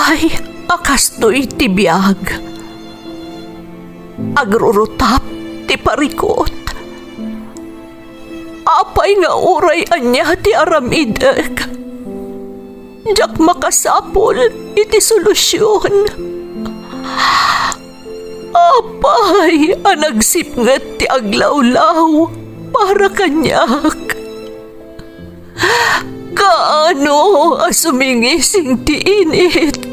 Apay, akastoy ti biyag. Agrurutap ti parikot. Apay nga uray anya ti aramidek. Jak makasapol iti solusyon. Apay, anagsipnget ti aglawlaw para kanyak. Kaano asumingising ti init?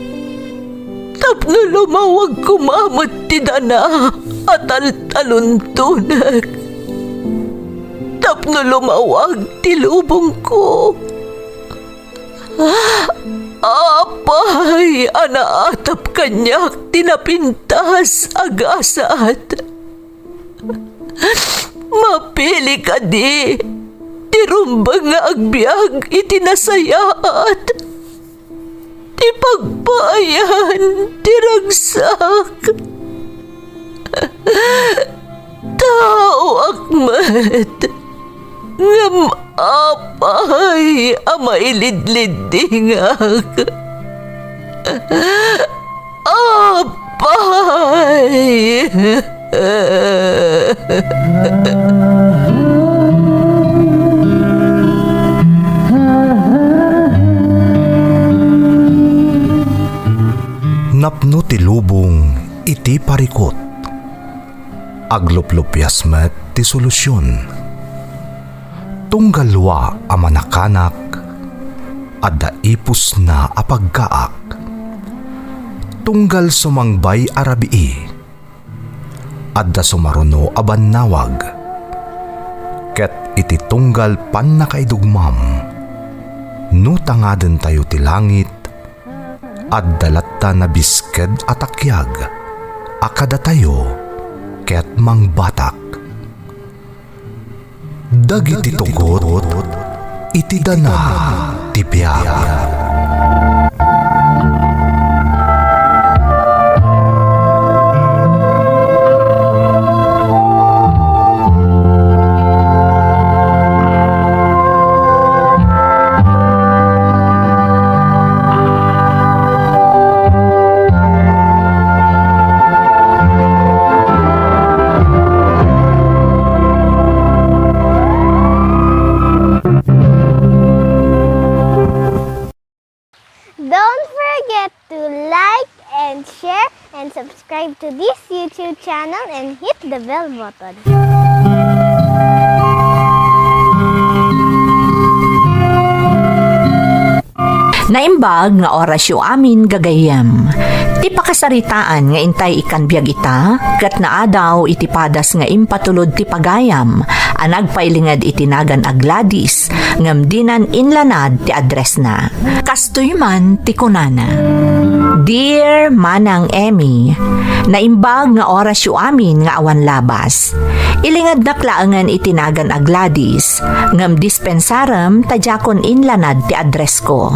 Tapno lumawag kumamot ti dana at taluntunag. Tapno lumawag ti lubong ko. Apay, anaatap kanyak tinapintas agasat. Mapili ka di, tirumbang nga agbyag itinasayaat. Ti pagbayan, tiragsak. Tao akmat, ngam apay, amailidlidingak. Apay. Napno ti lubong iti parikot. Agluplupyas met ti solusyon. Tunggalwa a manakanak adda ipus na apagkaak. Tunggal sumangbay arabii adda sumaruno a bannawag. Ket iti tunggal pan nakaidugmam no tangaden tayo ti langit adda latta na bisked atakyag akada tayo ket mangbatak. Dagiti tugot iti dana ti biag. Don't forget to like and share and subscribe to this YouTube channel and hit the bell button. Naimbag nga orasyo amin gagayam. Ti pakasaritaan nga intay ikan biag ita, kat naadaw iti padas nga impatulod ti pagayam, anagpailingad itinagan agladis, ngam dinan inlanad ti address na. Kastoy man ti kunana. Dear Manang Emmy, naimbag nga orasyo amin nga awan labas. Ilingad na klaangan itinagan agladis, ngam dispensaram tadjakon inlanad ti address ko.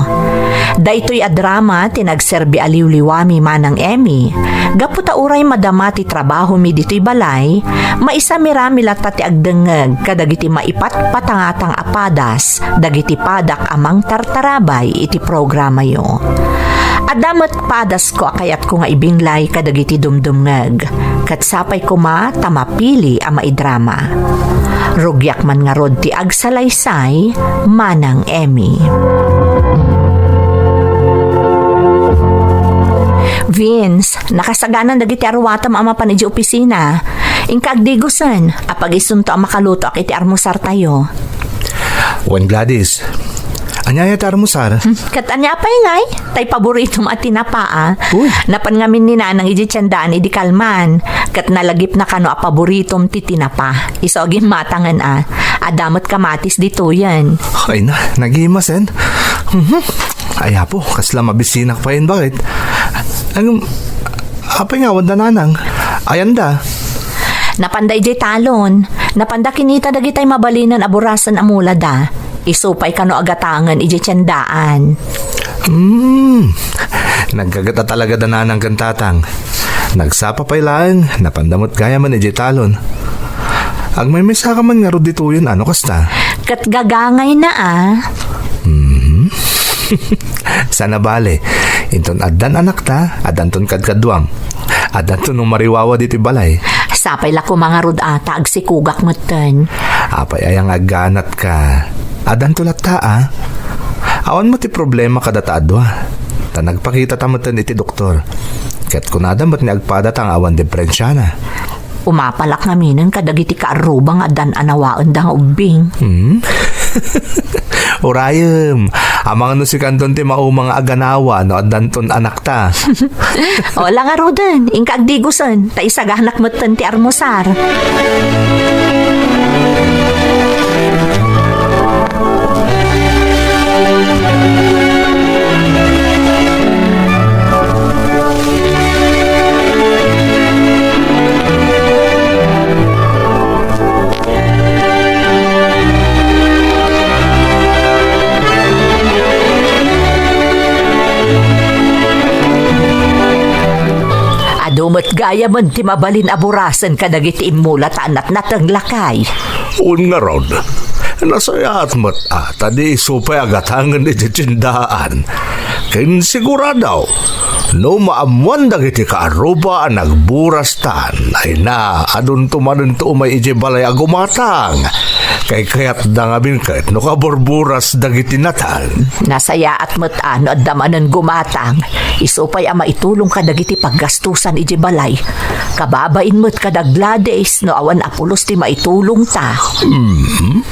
Daytoy adrama tinagserbi aliwliwami Manang Emmy. Gaputa uray madama ti trabaho mi dito'y balay, maisa mirami latta ti agdengeg kadagiti maipat patangatang apadas, dagiti padak amang tartarabay iti programa yo. Adamat padas ko akayat ko nga ibinglay kadagiti dumdumngeg, kat sapay ko ma tamapili a maidrama. Rugyak man nga rod ti agsalaysay, Manang Emmy. Vince, nakasaganan dagiti arwatam ama pan iti opisina. Inkagdigusan, apag isunto ang makaluto ak iti armusar tayo. Wen Gladys, anyaya ti armusar? Kat anya pa ingay, tay paborito mo at tinapaa. Napan ngamin ni nanang iti tiyandaan iti kalman, kat nalagip na kano a paboritom ti tinapa. Isogim matangan a, adamot kamatis dito yan. Ay na, nagimasen. Aya po, kasla mabisinak pa yun, bakit? Apay nga, wanda nanang. Ayanda. Napanday jay talon, napanda kinita dagitay mabalinan aburasan amula da. Isupay kano agatangan iti tiyandaan. Nagkagata talaga da nanang kantatang. Nagsapa pa'y lang, napandamot kaya man iti talon. Agmay-misa ka man nga ro dito yun, ano kasta? Kat gagangay na Sana bale, inton addan anak ta, adanton kadkadwam. Adanton nung mariwawa dito balay. Sapay la ko mga rod ata agsikugak moten. Apay ayang aganat ka. Adan tulat ta, ah. Awan mo ti problema kada taadwa. Ta nagpakita tamutan iti doktor. Kat kunada mo't ni agpadat ang awan deprensya na. Umapalak ngamin kadagiti kaarubang adan anawaan dang ubing. Urayem, amang no si kanton ti mau mga aganawa no adanton anak ta. Wala nga roden, ingkag digusan, ta isaganak moten ti armosar. Adumot gaya man ti mabalin aburasan kadagiti imulat anat natang lakay. Un nga rod, nasayat mo't ata di supay agatangan iti tindaan. Kin siguradaw, no maamuan dagiti kaaruba ang nagburastan ay na adun tumanin to umay iji balay agumatang. Kay kayat da nga kahit no kaburburas dagiti natang. Nasaya at matano at damanan gumatang. Isupay ama itulong ka dagiti paggastusan iji balay. Kababain mo't kadaglades no awan apulos ti maitulong ta.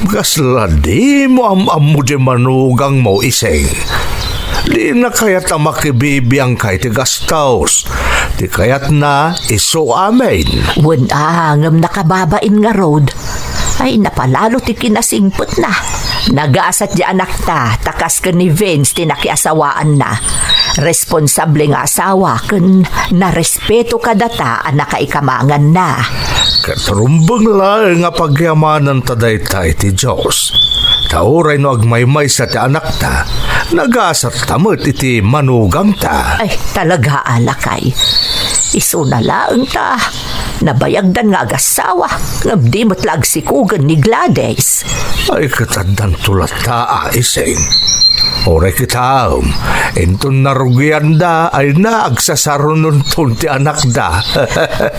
Gasla di mo mo di manugang mo iseng. Di na kayat na makibibiyang kay ti gastaws. Di kayat na iso amin. Ngam nakababain nga road. Ay napalalo ti kinasingpot na. Nagaasat di anak ta, takas ka ni Vince ti nakiasawaan na. Responsable nga asawa kun narespeto ka data ang nakaikamangan na. Katrumbang lang nga pagyamanan tadaytay ti Diyos. Tauray no agmaymay sa ti anak ta, nagasat tamot iti manugang ta. Ay talaga alakay. Iso na laang ta. Nabayagdan nga agasawa. Ngabdi mo't lagsikugan ni Gladys. Ay katadan tulat ta iseng. Oray kita inton narugyan da ay naagsasarunon ti anak da.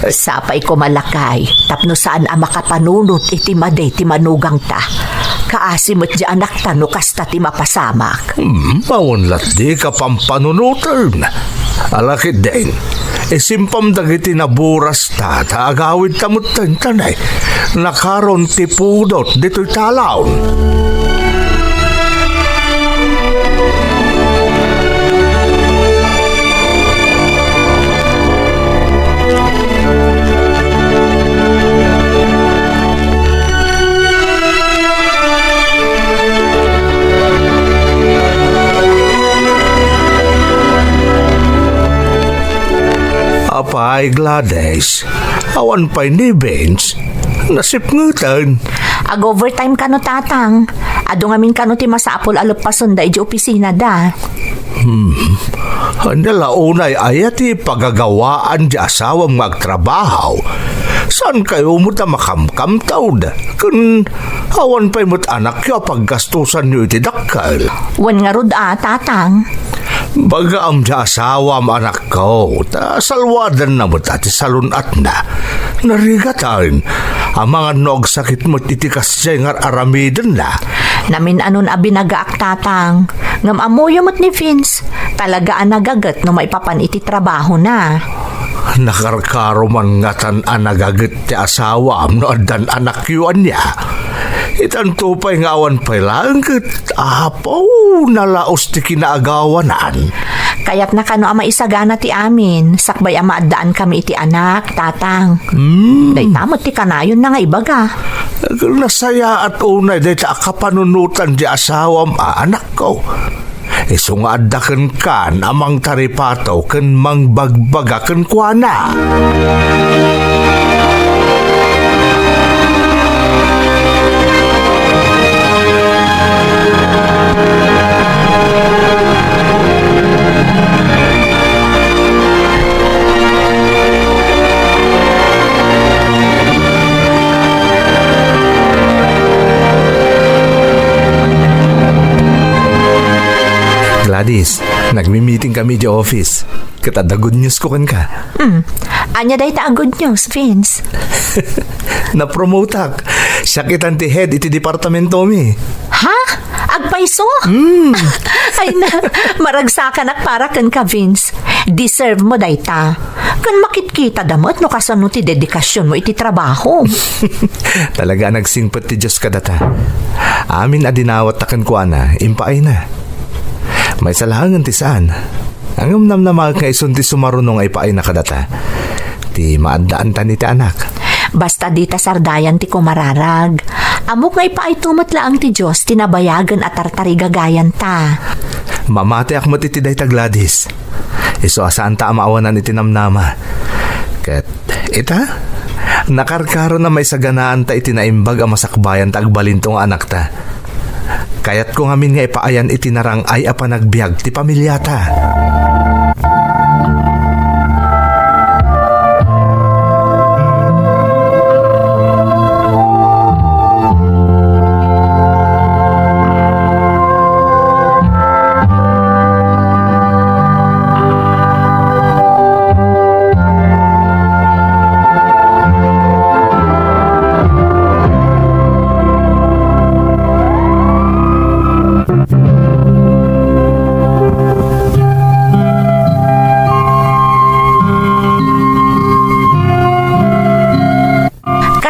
Sapay ko malakay. Tapno saan ang makapanunot iti maday ti manugang ta. Kaasimot di anak ta no kasta ti mapasamak. Maunlat di ka pampanunutan. Alakit din. Isimpam dagiti naburas ta agawid tamutan tanay. Nakaron ti pudot dito'y talaw. Apay Gladys, awan pa'y ni Vince, nasipngutan. Ag-overtime ka no tatang. Ado ngamin ka no ti masapol alupason da iji opisina da. Nalaunay ayati pagagawaan di asawang magtrabaho. Saan kayo mo ta makamkam taod? Kun awan pa'y mo't anak yo paggastusan nyo iti dakkal. Wan nga rod tatang. Baga am di asawa am anak ko, ta salwadan na mo't ati salunat na. Narigatan, ang mga nog sakit mo't itikas siya nga aramidin na. Namin anon abinagaak tatang. Ngam amoyo mo't ni Vince. Talaga ang nagagat no maipapan iti trabaho na. Nakarkaro man nga tan anagagat ti asawa am no adan anak yuan niya. Itan tupay nga awan pa'y langit. Apaw, nalaos ti kinaagawanan. Kaya't na kano ama isagana ti amin. Sakbay ama addaan kami iti anak, tatang. Day tamot ti kanayon na nga ibaga. Nasaya at unay day ta akapanunutan di asawam anak ko. Iso nga addaken kan amang taripato ken mangbagbagaken kuana. Gladys, nagmi-meeting kami di office. Katada good news ko kan ka. Anya day ta ang good news, Vince. Na-promote ak. Siya kitang ti head iti departamento mi. Ha? Agpaiso? Ay na, maragsakan ak para kan ka, Vince. Deserve mo day ta. Kan makitkita damot no kasano ti dedikasyon mo iti trabaho. Talaga nagsingpot ti Diyos kadata. Amin adinawat takan ko ana, impaay na. May salahangan ti saan. Ang umnam na mga kaison ti sumarunong ay paay na kadata. Ti maandaan ta ni ti anak. Basta di ta sardayan ti kumararag. Amok ngay pa ay tumutla ang ti Diyos tinabayagan at tartarigagayan ta. Mamati ak mo ti day ta Gladys. Iso asaan ta amaawanan iti namnama. Ket ita, nakarkaro na may saganaan ta iti naimbag ang masakbayan ta agbalintong anak ta. Kayat ko ngamin nga ipaayan iti narang ay apanagbiag ti pamilyata.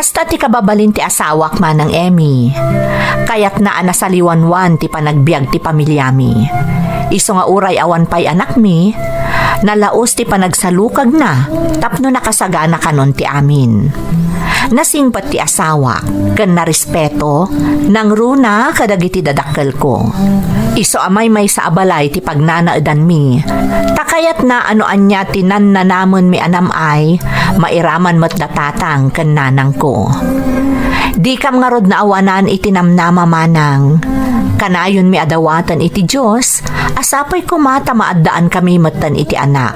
Kasta ti kababalin ti asawak manang Emmy. Kaya't naa nasaliwanwan ti panagbiag ti pamilyami. Iso nga uray awan pay anak mi, nalaos ti panagsalukag na, tapno nakasagana kanon ti amin. Nasingpat ti asawa, ken na respeto, nang runa kadagiti dadakkel ko. Iso amay may sa abalay ti pagnanaadan mi. Takayat na ano anya tinan na namon mi anam ay, mairaman mo't datatang ken nanang ko. Di kam nga rod na awanan iti namnama manang. Kanayon mi adawatan iti Diyos, asapay kumata maaddaan kami matan iti anak.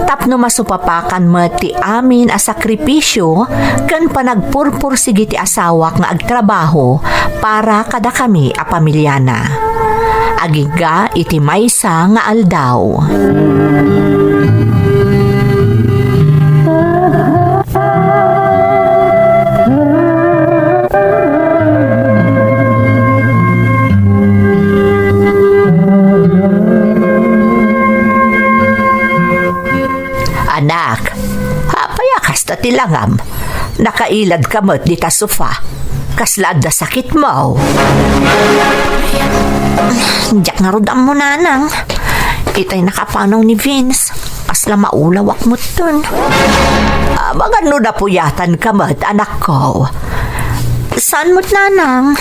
Tapno masupapakan met ti amin a sakripisyo, ken panagpurpur sige ti asawak nga agtrabaho para kada kami a pamilyana. Agiga iti maysa nga aldaw. Anak, payakas ta tilangam. Nakailad ka mo't di ta sofa. Kaslad da sakit mo. Diyak nga rodam mo nanang. Itay nakapanaw ni Vince. Kasla maulawak mo dun. Magano na puyatan ka mo't anak ko. Saan mo't nanang?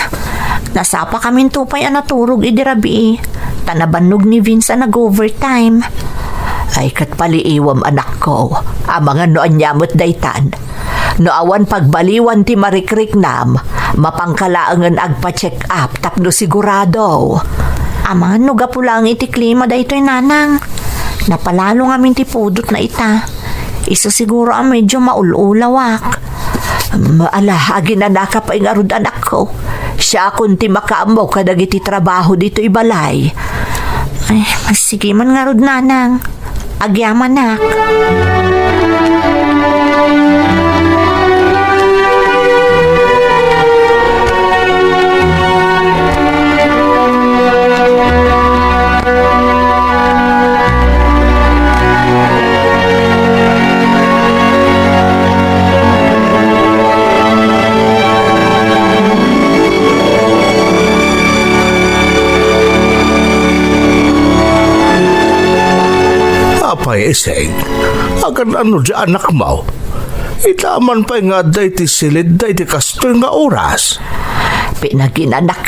Nasapa kaming tupay ang naturog idirabi. Tanabanog ni Vince ang nag-overtime. Ay kat paliiwam anak ko, ang mga noan nyamot daytan. Noawan pagbaliwan ti marikrik nam, mapangkalaangan agpa-check up tapno sigurado. Ang mga nugapulang iti klima daytoy nanang. Napalalo ngamin ti pudot na ita. Isa siguro ang medyo maululawak. Maala, aginanaka pa yung arud anak ko. Siya kunti makaamaw kadagiti trabaho dito ibalay. Ay, sige man nga rod nanang. Agyaman nak. Apay iseng, agan ano di anak mo? Itaman pa nga day ti silid day ti kastoy nga oras. Pinaginanak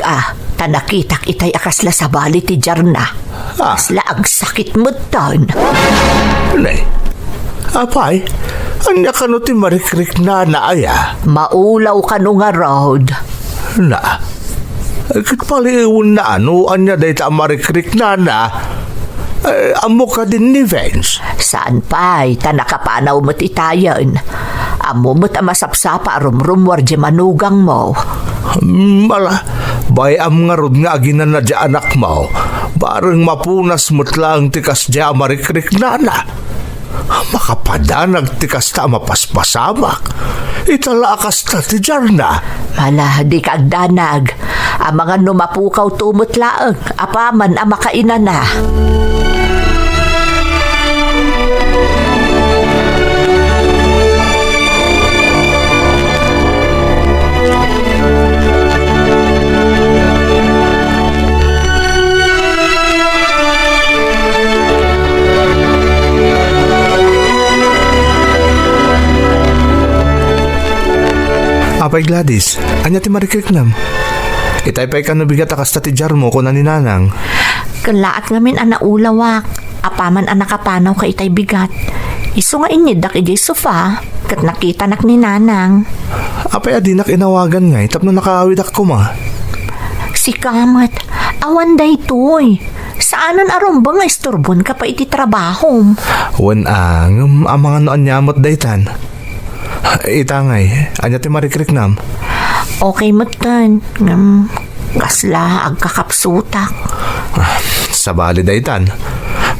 tanakitak itay akasla sa bali ti Jarna. Asla ag sakit mo ton. Nay, apay, anya ka no ti marikrik na aya? Maulaw ka no nga road. Na, kit paliiwan na ano, anya day ta marikrik na amo ka din ni Vince. Saan pa'y tanakapanaw mo't itayan. Amo mo't amasapsapa rumrumwar di manugang mo. Mala, bayam nga rod nga aginan na dya anak mo. Barang mapunas mo't lang tikas dya marikrik nana. Makapadanag tikas ta mapaspasamak. Italakas ta ti Jarna. Mala, di ka agdanag. Ang mga numapukaw tumot laang, apaman ang makaina na. Apay Gladys, anya ti marikrik nam. Itaypay ka nabigat akas ta ti jar mo ko na ni Nanang. Kanlaat ngamin ang naulawak, apaman ang nakapanaw ka itay bigat. Iso nga inyidak ijay sofa, kat nakita nak ni Nanang. Apay adinak inawagan nga, tapno nakaawid ako ma. Si Kamat, awan day toy. Saanan aron ba nga istorbon ka pa iti trabaho? Wan ang mga noan nyamot daytan. Itangay, anya ti marikrik nam. Okay matan, kasla agkakapsutak. Sabali daytan.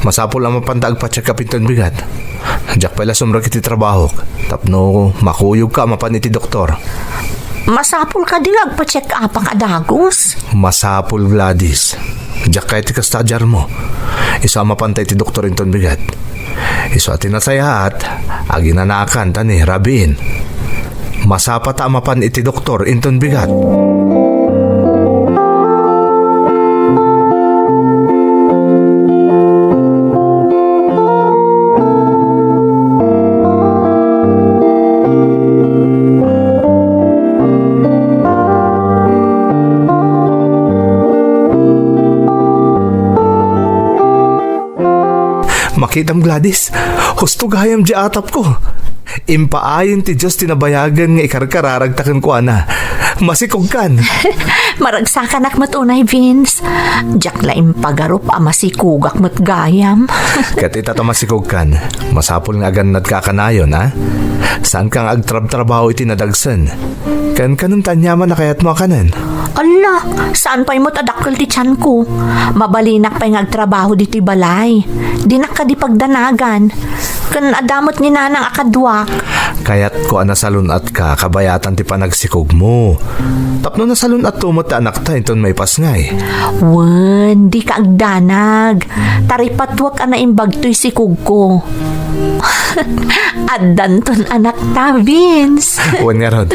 Masapol ang mapandaag pa check up inton bigat. Diyak pala sumrak iti trabaho. Tapno makuyog ka mapan iti doktor. Masapul ka din agpa-check up ang adagos. Masapol Gladys. Diyak kay ti kastadjar mo. Isa mapantay ti doktor inton bigat. Iso atin na sayahat, aginanakan tani rabiin. Masapa ta mapan iti doktor inton bigat. Makitam Gladys, husto gayam di atap ko. Impaayon ti Diyos tinabayagan nga ikarkararagtakan ko ana. Masikog kan. Maragsakan ak matunay, Vince. Diyak laing pagarup a masikugak mat gayam. Katita ta masikog kan. Masapol nga agan kakanayon ha. Saan kang agtrab-trabaho iti nadagsan? Kan kanong tanyaman na kayat mo kanan? Ala, saan pa'y mo't adakkel ti tiyan ko? Mabalinak pa'y ngagtrabaho di ti balay. Dinak ka di pagdanagan. Kan adamot ni Nanang akadwak. Kayat ko nasalun at ka, kabayatan ti panagsikog mo. Tapno nasalun at tumot ta anak ta, inton may pasngay. Wen, di ka agdanag. Taripatwak ka na imbag to'y sikog ko. Adanton anak ta, Vince. Wan nga rod.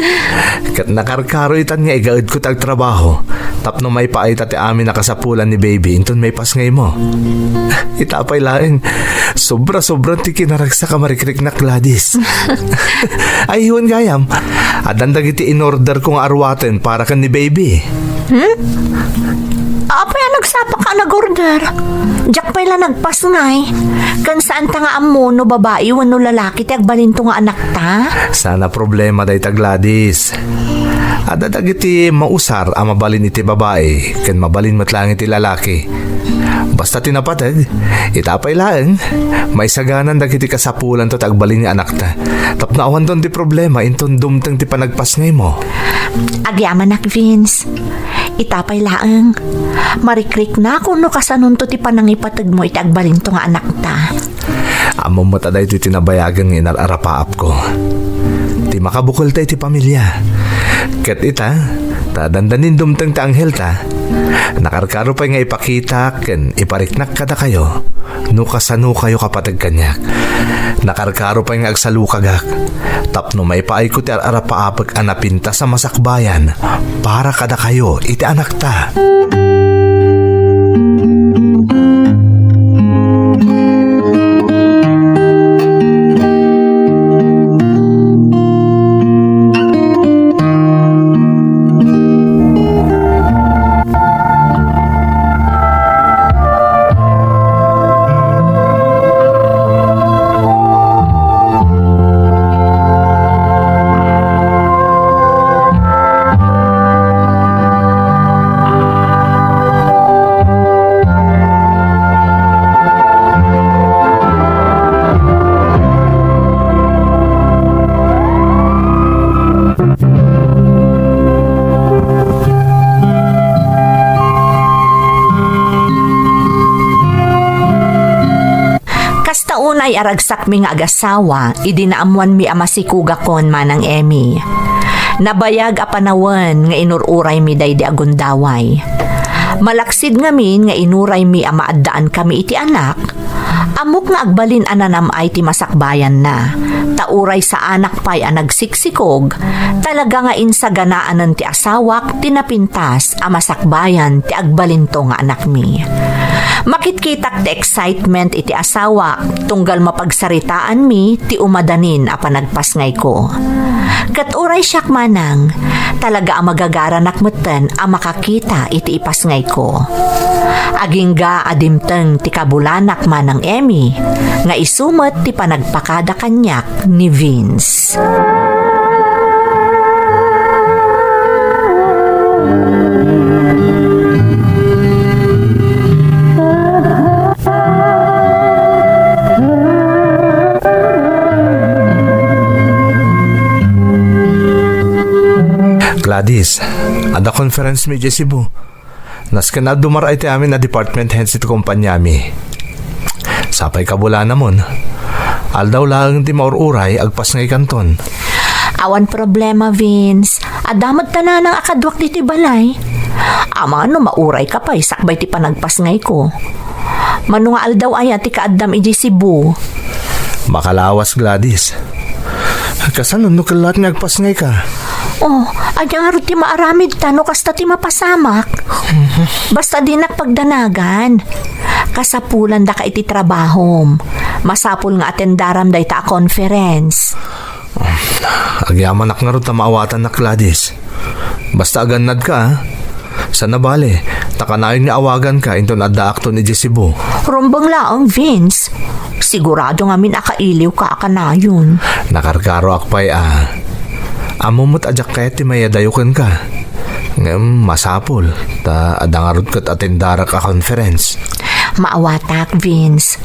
Kat nakarkaro itan nga igaud ko tag trabaho. Tapno may paay ti amin nakasapulan ni baby, inton may pasngay mo. Itapay laeng. Sobra-sobrang ti kinaragsa ka marikrik na Gladys. Ay, hiwan gayam. Adandag iti in-order kong arwaten para kan ni baby. Apay nagsapa ka nag-order. Diyak pa'y la nagpasngay. Kan saan ta nga amo no babae wano lalaki ti agbalinto nga anak ta? Sana problema day ta Gladys. Adadag iti mausar ang mabalin iti babae, kan mabalin matlang iti lalaki. Basta tinapatag, itapay laeng, may saganan dagiti kasapulan to tagbalin ni anak ta. Tapno awan doon ti problema, inton dumtang ti panagpasngay mo. Agyaman nak, Vince. Itapay laeng. Marikrik na kung no kasanun to ti panangipatag mo iti agbalin to nga anak ta. Amo mo taday ito tinabayagan ng inararapaap ko. Ti makabukol ta iti pamilya. Kat ita, tadandanin dumtang ta anghel ta. Nakarkaro pa nga ipakita ken ipariknak kada kayo. No kasano kayo kapatag kanyak. Nakarkaro pa nga agsalukagak. Tapno may paay ko ti arapaapag anapinta sa masakbayan para kada kayo iti anak ta. May aragsak mi nga agasawa, idinaamuan mi amasikuga kon manang Emmy. Nabayag a panawan nga inururay mi day di agundaway. Malaksid ngamin nga inuray mi amaadaan kami iti anak. Amok nga agbalin ananam ay ti masakbayan na. Tauray sa anak pa'y nagsiksikog. Talaga nga insaganaanan ti asawak, tinapintas, amasakbayan ti agbalin to nga anak mi. Makitkitak ti excitement iti asawak, tunggal mapagsaritaan mi ti umadanin a panagpasngay ko. Katuray siyak manang, talaga ang magagaranak meten a makakita iti ipasngay ko. Agingga adimteng ti kabulanak manang Emmy, nga isumet ti panagpakada kanyak ni Vince. Gladys, ada conference mi di Cebu. Nasken na dumaray ti amin na department heads iti kumpanya mi. Sapay kabula namon. Aldaw lang ti maururay agpas ngay kanton. Awan problema, Vince. Adamot na ng akadwak diti balay. Ama no mauray ka pa, sakbay ti panagpasngay ko. Mano nga aldaw aya ti kaadam iji Cebu. Makalawas, Gladys. Kasan no kalat nga agpasngay ka? Oh, adyang harot ti maaramid tano kasta ti mapasamak. Basta di nakpagdanagan. Kasapulan da ka iti trabahom. Masapul nga atendaram da ita a conference. Agyaman ak nga ro ta maawatan na, Gladys. Basta aganad ka, ha? Sa nabali, takanayon ni awagan ka inton adda akto ni Cebu. Rumbang laang, Vince. Sigurado nga min akailiw ka akanayon. Nakarkaro akpay amumot adyak kaya ti mayadayukan ka. Ngam masapol, ta adangarod kat atendara ka conference. Maawatak, Vince.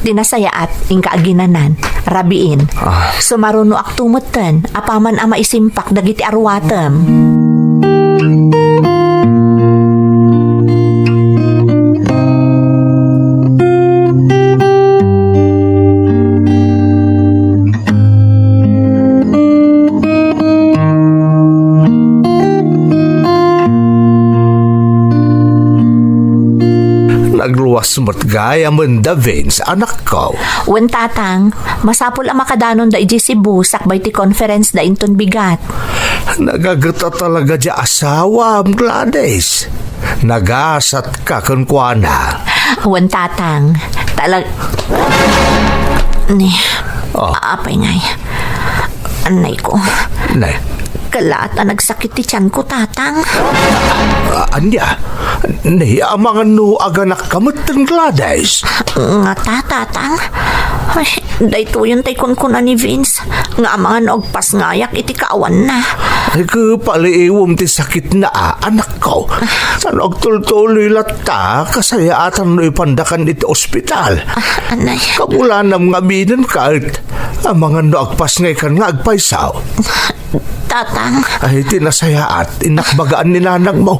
Dinasaya at ingkaaginanan, rabiin. Sumaruno ak tumutan, apaman ama isimpak dagiti arwatem. Nagluwas mo't gaya manda, Vince, anak ko. Wen tatang, masapul ang makadanon da iji Cebu, sakbay ti conference da inton bigat. Nagagata talaga di asawa, Gladys. Nagasat ka kunkwana. Wen tatang, apay ngay. Anay ko. Nay, Kalat na nagsakit ti tiyan ko, tatang. anya, nay, mga no aganak kamutang, Gladys. Nga tatang. Ay, dahito yun tay kunkuna ni Vince. Nga mga naogpas ngayak iti kaawan na. Ay ka paliiwom ti sakit na anak ko. San agtultuloy lata, kasayaatan no ipandakan iti ospital. Anay. Kabulanam nga binan kahit ang mga no agpas ngay kan nga agpaisaw. Tatang. Ay tinasayaat, inakbagaan ni nanang mo.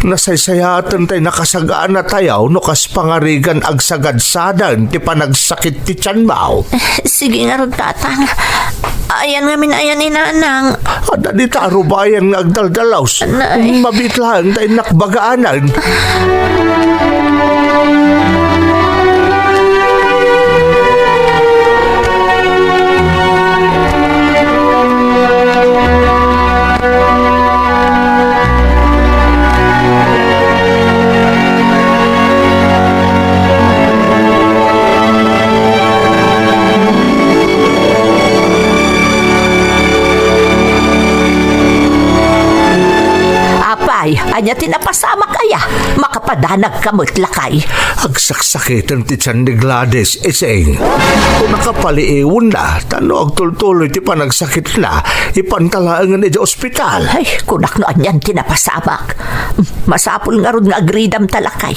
Nasaysayatan tayo nakasagaan na tayaw no kas pangarigan agsagad-sadan ti panagsakit ti tiyan mo. Sige nga ron, tatang. Ayan nga minayan ni nanang. Ada di taro bayan nga agdaldalaws. Anay. Mabitlaan tayo nakbagaanan. Anya tinapasama kaya, makapadanag kamot lakay. Agsaksakitan ti tiyan ni Gladys, iseng. Kung nakapaliiwan na, tano agtultuloy ti panagsakit na, ipantalaangan ni di ospital. Ay, kunak no anyan tinapasamak. Masapul nga ron nga agridam talakay.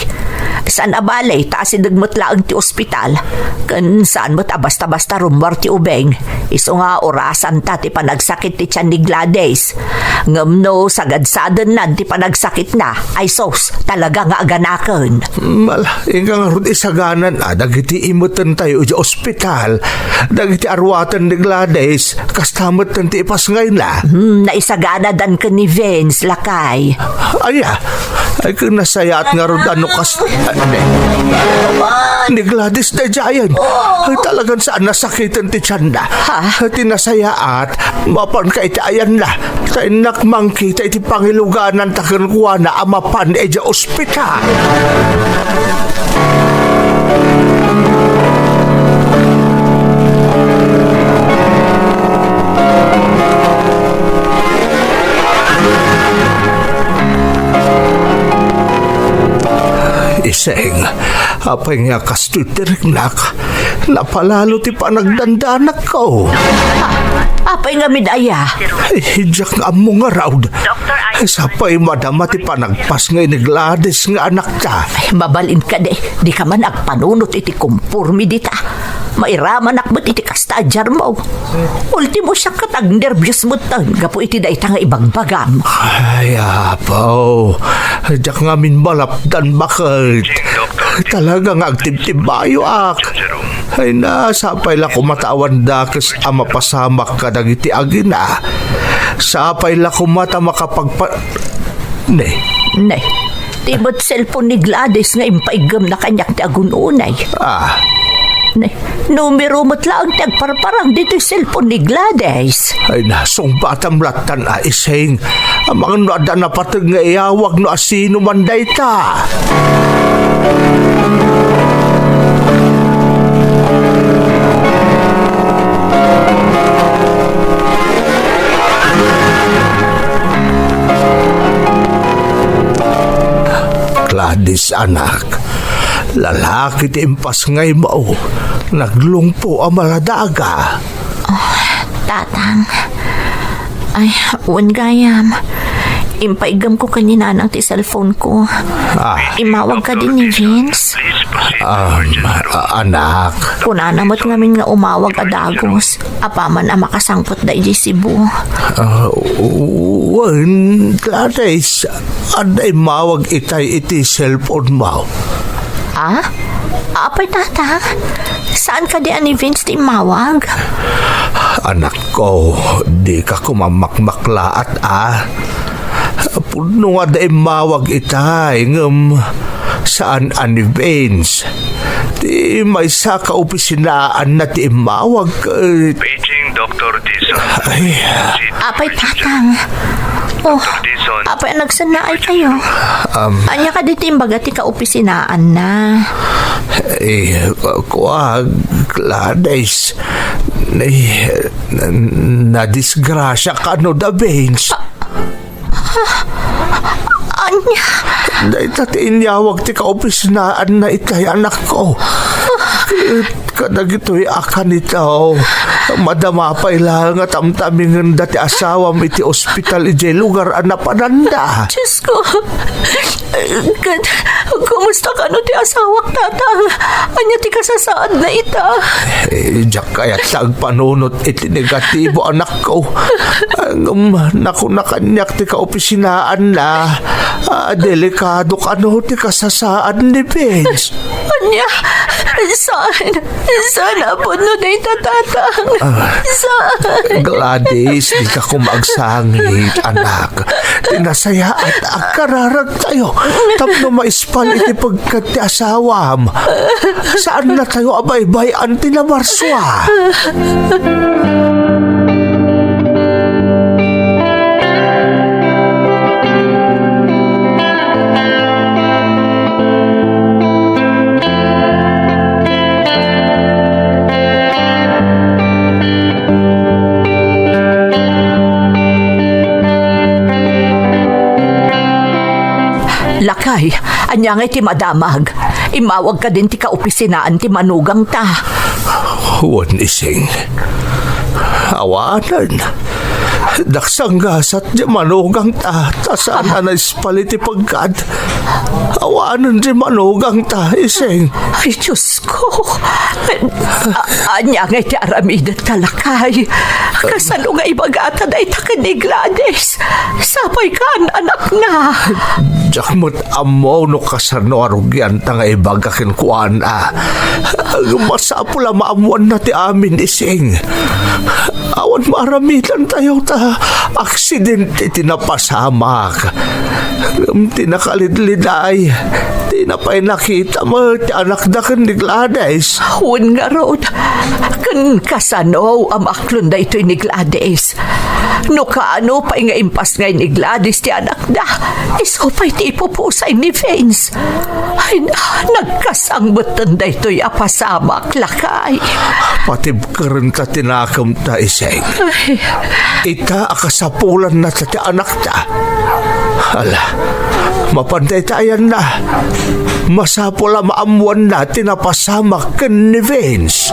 Saan abalay, taas idagmat laang ti ospital. Kan saan mo't basta-basta rumbar ti ubeng. Iso nga orasan ta ti panagsakit ti tiyan ni Gladys. Ngamno, sagadsadan na ti panagsakit na. Ay sos, talaga nga aganakan. Ingang rod isaganan, dagiti imutan tayo di ospital. Dagiti arwatan ni Gladys, kastamot ng ti ipas ngayon na. Naisagana dan ka ni Vince, lakay. Ay kinasayat nga rod ano ni Gladys na jayan. Ay talagang saan nasakitan ti tiyan na. Tinasayaat, mapan ka itayan na. Tainak mangkita iti pangiluganan takan kuwa na amapan di ospital. Iseng, apay nga kastuterik nak, napalalo ti panagdandanak ko. Apay nga midaya. Hijak nga mo nga raud. Sapay madama ti panagpas nga ni Gladys nga anak ta. Mabalin ka de, di ka man agpanunot iti kumpurmi dita. Mairaman akbat iti kastadjar mo. Ultimo siya katag nervyos mo tan, gapo iti dayta nga ibagbagam. Ay, apaw. Hijak nga min malapdan bakit. Talaga nga agtibtibayo ak. Ay na, sapay la kumatawan da kas ama pasamak ka dagiti agina. Sapay la kumata makapagpa... Ne. Tibot cellphone ni Gladys nga impaigam na kanyak ti agununay. Numero mo't lang tagparparang dito yung cellphone ni Gladys. Ay nasong batam latan iseng. Ang mga nada na patag nga iyawag no asino man dayta. Gladys anak, lalaki ti impas ngay mo, naglungpo ang maladaga. Tatang, ay, gayam. Impaigam ko kanina ng ti cellphone ko. Imawag ka din ni Vince. Anak. Kunanamot ngamin nga umawag adagos. Apaman ang makasangpot da iji Cebu. Gladys, aday mawag itay iti cellphone mo. Apay tatang, saan ka di ni Vince ti mawag? Anak ko, di ka kumamakmaklaat Puno nga da mawag itay ngam saan ani Vince. Di may sa kaopisinaan na ti mawag. Paging Dr. Dizon. Apay tatang. Apay nagsanaay kayo. Anya ka dito imbaga ti kaopisinaan na. Gladys, na-disgrasya ka no da Vince. Anya? Dahil inyawag ti kaopisinaan na itay anak ko. Kadag ito'y akan ito. Madamapay lang at amtaming dati asawam iti ospital iti lugar na pananda. Diyos ko. Kumusta ka no ti asawak tatang? Anya ti kasasaad na ita? Diyak kaya tagpanunot iti negatibo anak ko. Naku na kanyak ti kaopisinaan na. Delikado ka no ti kasasaad ni Vince. Anya? Saan po no day tatatang? Saan? Gladys, di ka kumagsangit, anak. Tinasaya at akararag tayo. Tapno maispal iti pagkat ti asawam. Saan na tayo abay-bay anti na marswa? Lakay, anya nga ti madamag. Imawag ka din ti kaopisinaan ti manugang ta. Huwag ising. Awanan. Daksanggasat di manugang ta, tasaan na ispaliti pagkad. Awanan di manugang ta, iseng. Ay, Diyos ko. Anya nga iti aramidat talakay. Kasano nga ibagata da itakan ni Gladys. Sapay kan, anak na. Jakmut amo no kasano arugyan ta nga ibagakin kuan masapula maamuan na ti amin iseng. Awan maaramitan tayo ta. Aksidente tinapasamak. Tinakalidliday. Tinapay nakita mo ti anak da kan ni Gladys. Huwag nga road. Kan kasano ang aklon da ito'y ni Gladys. No kaano pa nga impas ngay ni Gladys ti anak da. Iso pa'y ti ipupusay ni Vince. Ay na, nagkasangbutan da ito'y apasamak lakay. Patib ka rin ka tinakam ta iseng. Ita akasapulan na sa ti anak ta. Hala, mapantay tayan na. Masapula maamuan na tinapasamak kan ni Vince.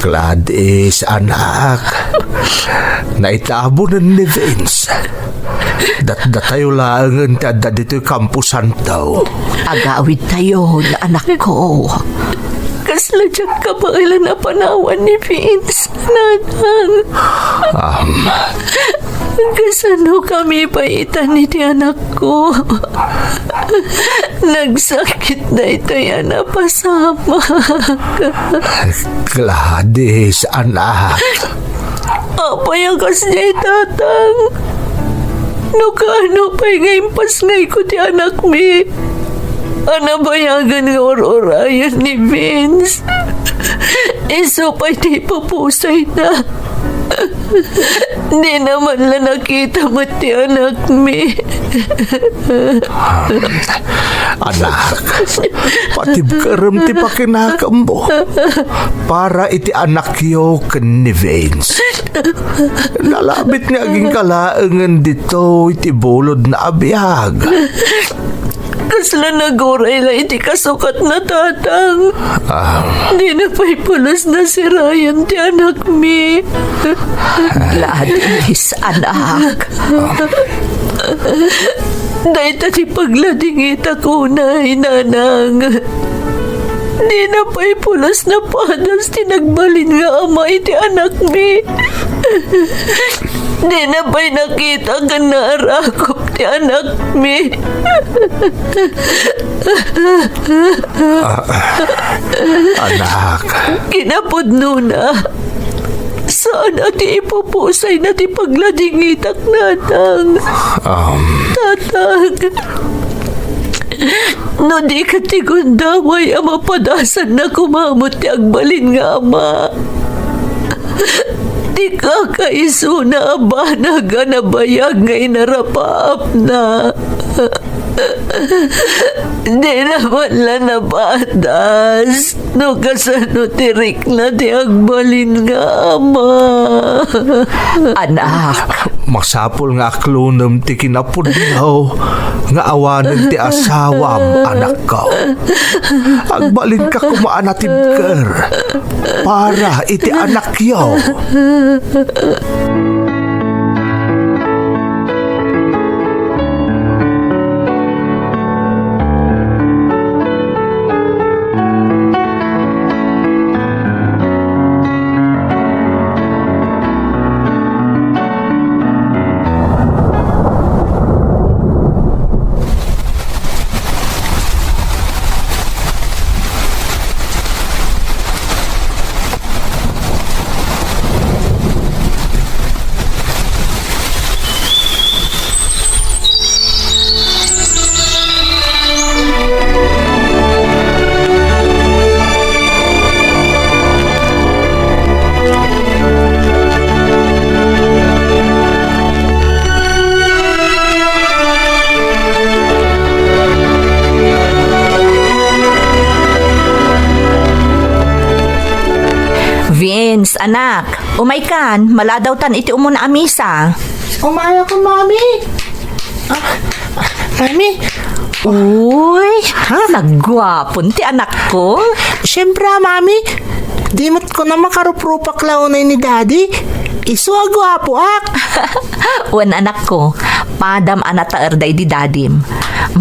Gladys, anak. Naitabo na ni Vince. Datatayo lang tada dito'y kampusan daw. Agawid tayo na anak ko. Kasla dyan ka ba ilan na panawan ni Vince, nanang? Kasano kami paitan ni ti anak ko? Nagsakit na ito yan na pasama. Gladys, anak. Apayakas niya tatang. No kaano pa'y ngayon pasngay ko ti anak mi. Anabayagan nga orayan ni Vince. Iso pa'y ti papusay na. Di naman lang nakita mo ti anak mi. Anak, patib karam ti pakinakam mo. Para iti anak yo ken ni Vince. Nalabit nga aging kalaangan dito iti bulod na abiyag. Kasla naguray la iti kasukat na tatang. Di na pa'y pulas na si Ryan ti anak mi. Gladys, anak. Dahil tati pagladingita ko na, nanang. Di na pa'y pulas na padas tinagbalin nga ama iti anak mi. Di na pa'y nakita ka na arakop ti anak mi. Anak. Kinapudno na. Saan ati ipupusay na ti pagladingitak natang? Tatang. No di ka ti gundaway ang mapadasan na kumamot ti agbalin nga ama. Di ka kaiso na abanag na bayag nga inarapaap na. Di naman lang nabatas. No kasano tirik na ti agbalin nga ama. Anak. Masapol nga aklunam ti kinapudlaw nga awanan ti asawam anak ko. Agbalin ka kumaanatib ker para iti anak yo. Anak, umay kan, maladaw tan iti umuna amisa. Umaya ka, Mami. Mami, Uy, nagwapon ti anak ko. siyempre, Mami. Di mo't ko na makarupropak launay ni Daddy. Isu agwapo ak. Wan anak ko, padam anata erday di dadim.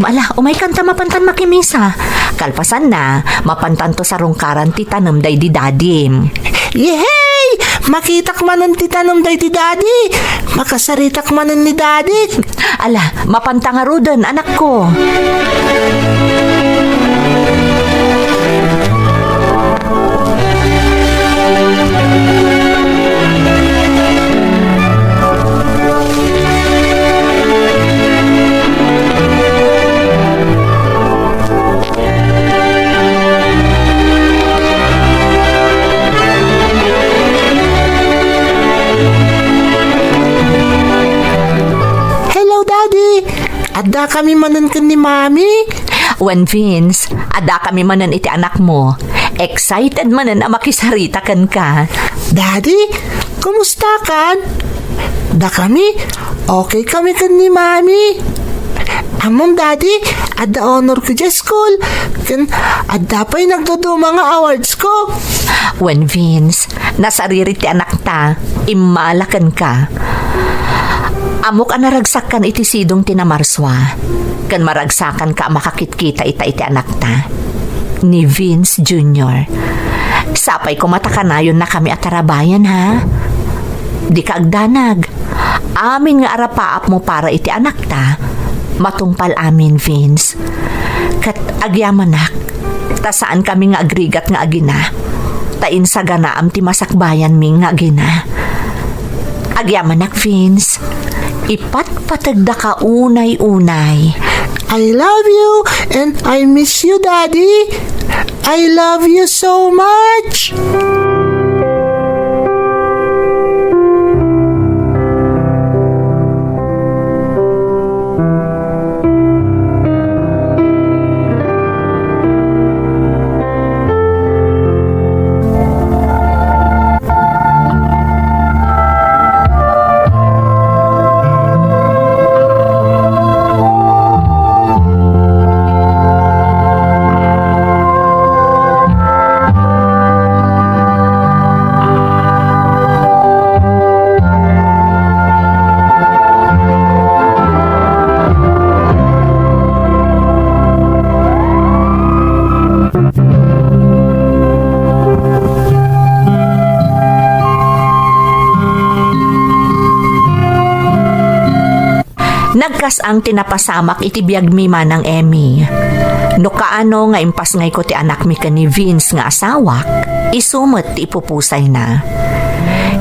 Mala, umay kanta mapantan makimisa. Kalpasan na, mapantan to sa rungkaran ti tanem day di dadim. Yehey! Makitak manan ti tanom day ti Daddy. Makasaritak manan ni Daddy. Ala, mapantangaro din anak ko. Hello, Daddy. Adda kami manan kan ni Mami. When Vince, ada kami manan iti anak mo. Excited manan na makisarita kan ka. Daddy, kumusta kan? Da kami, okay kami kan ni Mami. Amom, Daddy, adda honor ko dyan school. Kan, adda pa'y nagdodo mga awards ko. When Vince, nasariri ti anak ta, imalakan ka. Amok anaragsak kan iti sidong tinamarswa. Kan maragsakan ka makakitkita ita iti anak ta. Ni Vince Jr. Sapay ko matakanayon na kami atarabayan ha. Di ka agdanag. Amin nga arapaap mo para iti anak ta. Matungpal amin, Vince. Kat agyamanak. Ta saan kami nga agrigat nga agina. Tain sa ganaam ti masakbayan mi nga agina. Agyamanak, Vince. Ipatpatagda ka unay-unay. I love you and I miss you, Daddy. I love you so much. Nagkas ang tinapasamak iti biyag mi manang Emmy. No kaano nga impas ngay ko ti anak mi ka ni Vince nga asawak, isumot ti ipupusay na.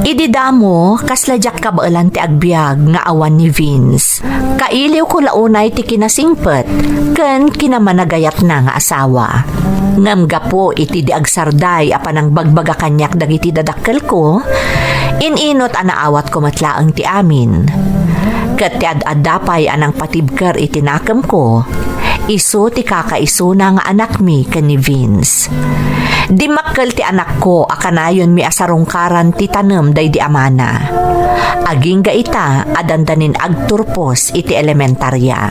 Ididamo, kasladyak kabaalan ti agbyag nga awan ni Vince. Kailiw ko launay ti kinasingpet, ken kinamanagayat na nga asawa. Ngamga po iti di agsarday apanang bagbaga kanyak dagiti dadakkel ko, ininot anaawat ko matlaang ti amin. Kat ti ad-adapay anang patibker itinakam ko, iso ti kakaiso na nga anak mi ken ni Vince. Di makkel ti anak ko akanayon mi asarungkaran ti tanem day di amana. Aging gaita adandanin agturpos iti elementarya.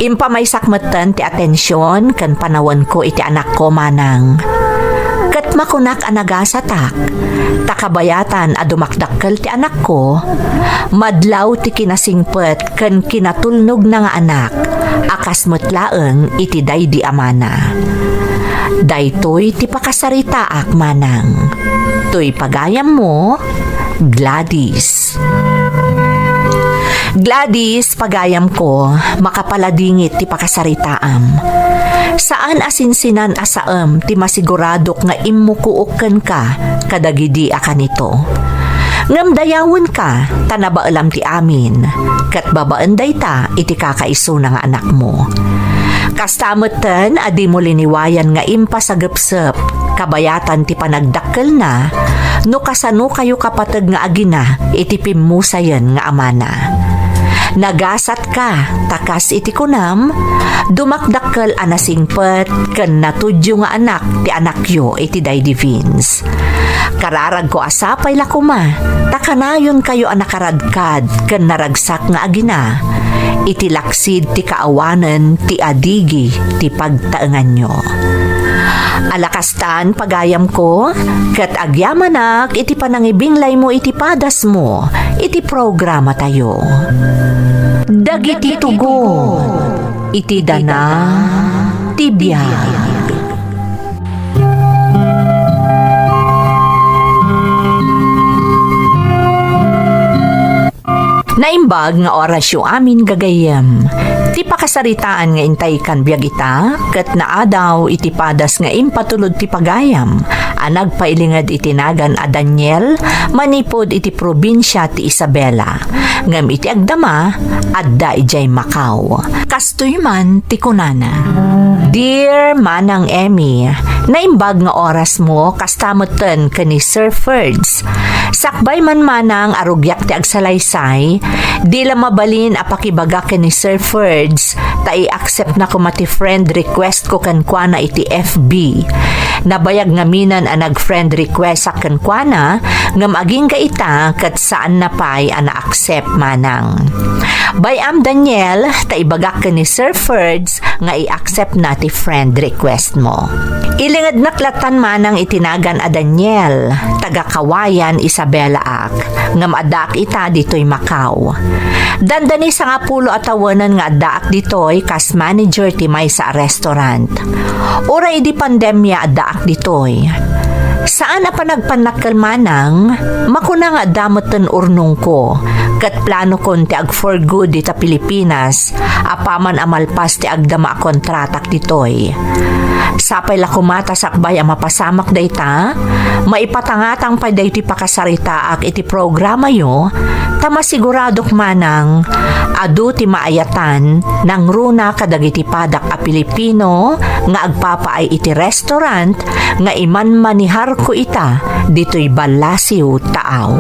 Impamaysak metten ti atensyon ken panawan ko iti anak ko manang. Kat makunak anagasatak, takabayatan adumakdakkel ti anak ko, madlaw ti kinasingpet ken kinatulnog na nga anak, akas metlaeng iti daydi amana. Daytoy ti pakasaritaak manang. Toy pagayam mo, Gladys. Gladys, pagayam ko, makapaladingit ti pakasaritaam. Saan asinsinan asaam ti masiguradok nga imukuuken ka kadagidi akan ito. Ngamdayawon ka, tanabaalam ti amin, kat babaan dayta iti kakaiso na nga anak mo. Kastamutan adi mo liniwayan nga impasagepsep, kabayatan ti panagdakkel na, no kasano kayo kapatag nga agina iti pimusayan nga amana. Nagasat ka, takas iti kunam, dumakdakkel anasingpet, ken natudyo nga anak ti anakyo iti daydi Vince. Kararag ko asapay la kuma. Takanayon kayo ang nakaradkad ken naragsak nga agina. Itilaksid ti kaawanan ti adigi ti pagtaengan nyo. Alakastan pagayam ko, ket agyamanak iti panangibinglay mo iti padas mo, iti programa tayo. Dagiti tugo, iti dana, ti biyag. Naimbag nga orasyo amin gagayem. Ti pakasaritaan nga intay kan biyag ita, ket naadaw iti padas nga impatulod ti pagayam. Anag pailingad itinagan a Daniel, manipod iti probinsya ti Isabela. Ngam iti agdama, adda ijay Macau. Kastoy man ti kunana. Dear Manang Emmy, naimbag nga oras mo kastamutan kani Sir Ferds. Sakbay man manang arugyak ti agsalaysay, di la mabalin apakibaga ni Sir Ferds, ta i-accept na ko mati friend request ko kankwana iti FB. Nabayag nga minan ang nag-friend request sa kankwana, nga maging kaita kat saan na pa'y ana-accept manang. Bayam Daniel, ta ibagak ni Sir Ferds nga i-accept na ti friend request mo. Ilingad naklatan manang itinagan a Daniel, taga-Kawayan Isabela ak, nga maadak ita dito'y Macau. Dandani sa nga pulo atawanan nga adaak dito'y kas manager ti may sa restaurant. Uray di pandemya adaak dito'y. Saan na panagpanakal manang, makuna nga damotan urnong ko, kat plano kon ti ag for good di ta Pilipinas, apaman amalpas ti agdama kontratak ditoy. Sapay la kumata sakbay ang mapasamak dayta, maipatangatang pa day ti pakasaritaak iti programa yo, tama siguradok manang, adu ti maayatan, nang runa kadagiti padak a Pilipino, nga agpapaay iti restaurant, nga iman manihar ko ita, dito'y balasiw taaw.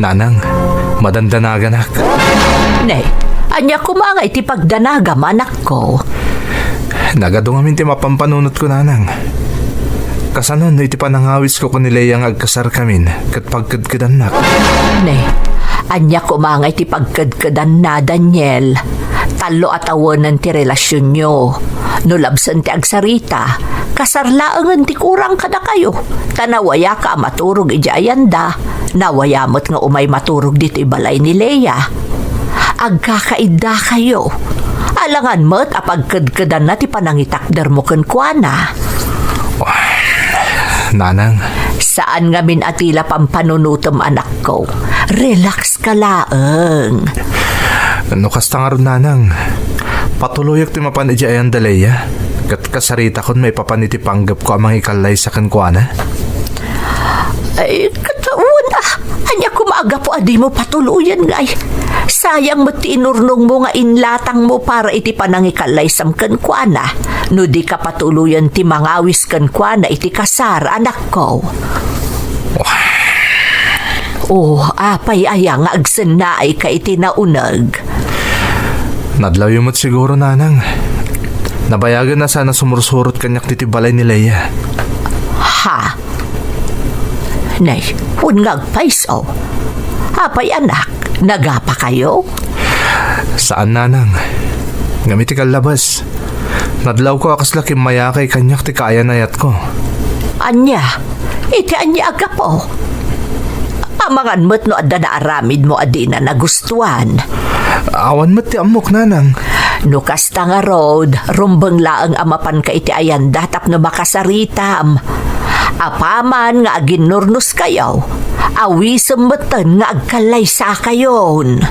Nanang, madandanagan ak. Nay, anya kumangay ti pagdanagam anak ko. Nagado ngamin ti mapampanunot ko, nanang. Kasanon, iti panangawis ko kunilay ang agkasar kamin, kat pagkadkadan nak. Nay, anya kumangay ti pagkadkadan na Daniel. Talo at awanan ti relasyon nyo. Nulabsan ti agsarita, kasarlaangan ti kurang kada kayo. Tanawaya ka maturog ija ayanda. Nawayamot nga umay maturog dito ibalay ni Leia. Agkakaida kayo. Alangan mo't apagkadkadan na ti panangitakder mo kenkwana. Nanang, Saan nga min atila pampanunutom anak ko? Relax ka laeng. ano kasta nga ron, nanang? Patuluyok ti mapan ija ayan dalaya. Kat kasarita kon may papaniti panggap ko amang ikalay sa kankwana. Ay, katawon anya kumaga po adi mo patuluyan ngay. Sayang mo tinurnong mo nga inlatang mo para iti panangikalay sam kankwana. No di ka patuluyan ti mangawis kankwana iti kasar anak ko. Apay aya nga agsennaay ka iti naunag. Nadlaw yumot siguro, nanang. Nabayagan na sana sumursurot kanyak diti balay ni Leia. Ha? Nay, hun ngagpaiso. Apay anak, nagapa kayo? Saan, nanang? Ngamiti kalabas. Nadlaw ko akas laki mayakay kanyak ti kaya nayat ko. Anya, iti anya aga po. Amangan mo't no adda na aramid mo adi na nagustuhan. Awan mo't ti amok, nanang. No kasta nga road, rumbang laang amapan ka iti ayan datap no makasaritam. Apaman nga aginurnus kayo, awisem beten nga agkalay sa kayon.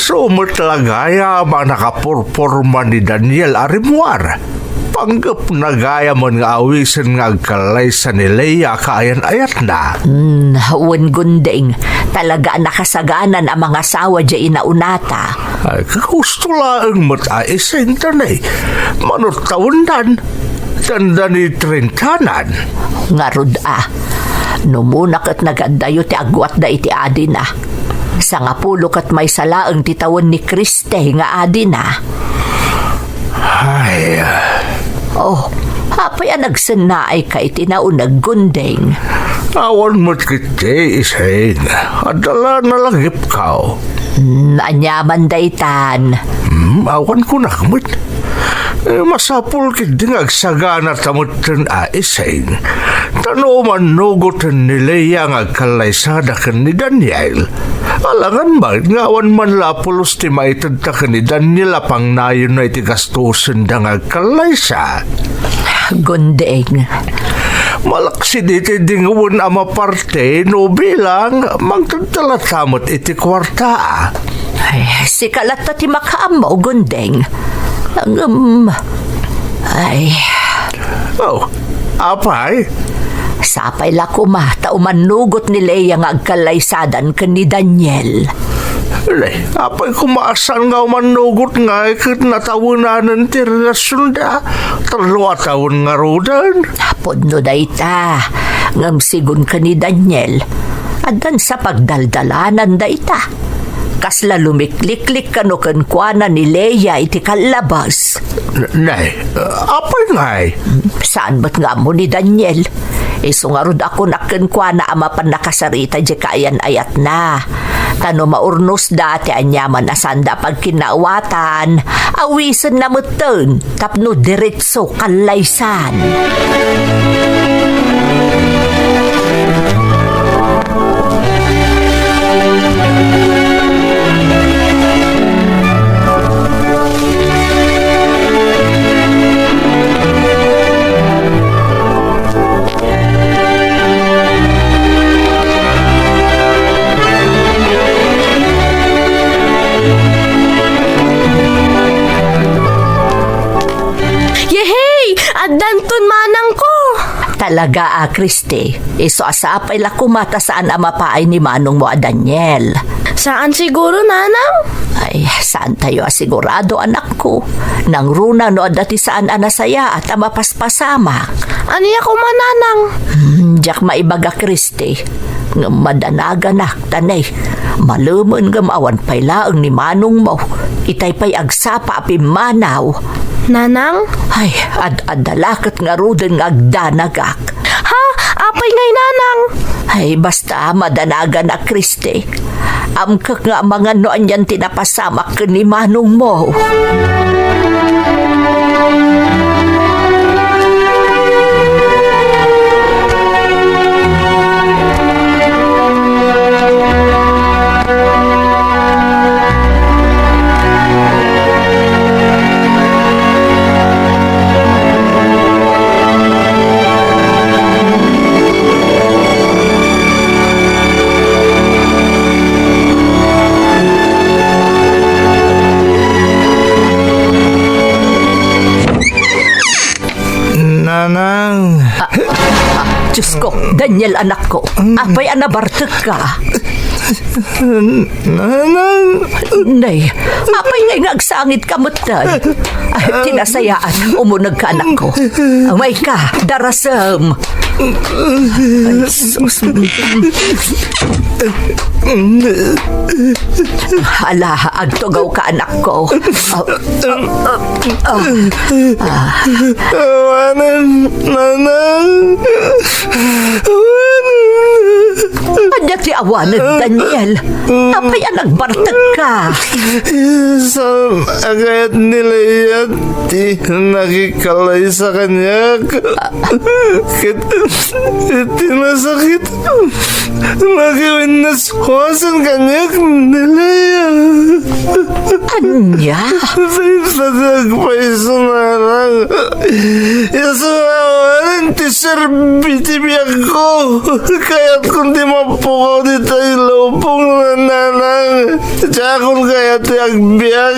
Sumot lagaya ang nakapurporma ni Daniel Arimuar. Panggap na gaya man nga awisan nga agkalay sa ni Leia kaayan-ayat na. Wen gunding, talaga nakasaganan ang mga asawa di inaunata. Ay, kagusto lang mataising tanay. Manot taundan, tanda ni Trintanan. Nga rod numunak at nagadayo ti agwat da iti adi na. Sa nga pulok at may salaang titawan ni Kriste nga adi na. Ay, Oh, hapay nagsanaay ka iti naunag gunding. awan mo't kiti ising. Adala nalagip ka. Anyaman daytan. Awan ko nakamit. Masapul kit ding agsagana tamutan ising. Tano man nugutan ni Leia nga agkalaysada kan ni Daniel. Alangan ba nga awan man lapulos ti maitadta kan ni Daniel apang nayon na iti gastusin da nga agkalaysa. Gunding. Malaksi diti dingawan ama parte no bilang magtagtalatamot iti kwarta. Ay, si kalata ti makaamaw gunding. Ay, Oh, apay? sapay la kumata umanugot ni Leia nga agkalaysadan kan ni Daniel. Lay, apay kumaasan nga umanugot nga ikit natawunan ti relasyon da. 3 taon nga rodan. Podno dayta, ngam sigun ka ni Daniel. Adan sa pagdaldalanan dayta. Kasla lumikliklik kano kenkwana ni Leia iti kalabas. Nay, apay ngay? Saan ba't nga mo ni Daniel? Isungarod ako na kenkwana ama pan nakasarita di kayan ayat na. Tano maurnos dati anyaman na sanda pag kinawatan. Awisan na mutun, tapno diretso kalaysan. Addanton manang ko. Talaga Kriste, iso asapay la kumata saan amapaay ni manong mo Daniel. Saan siguro, nanang? Ay, saan tayo asigurado anak ko? Nang runa no dati saan anasaya at amapaspasamak. Aniya ko mananang? Diyak maibaga Kriste. Nga madanaganak tanay. Maluman nga maawan paylaang ni manong mo. Itay pay agsapa api manaw. Nanang? Ay, ad-adalakat nga ruden nga agdanagak. Ha? Apay ngay nanang? Ay, basta madanaga na Kriste. Amkak nga mga noan yan tinapasamak ka ni manong mo. Nanang. Diyos ko, Daniel anak ko, apay anabartek ka. Nanang. Nay, apay ngay nagsangit ka mutan. Ay, tinasayaan, umunag ka anak ko. May ka, darasam. Ay, sus. Hala, agtugaw ka anak ko. Nanang. Anyak ti awanan, Daniel. Apay nagbartag ka. Isang agad nila yan di nakikalay sa kanya. Tinasakit. Nakiwinaswasan kanya nila yan. Anya? Sa nagpaiso na lang. Isawanan ti Bitibiyag ko. Kaya't kung di mapukaw dito yung lupong na nanang. Tsaka kung kaya't agbyag.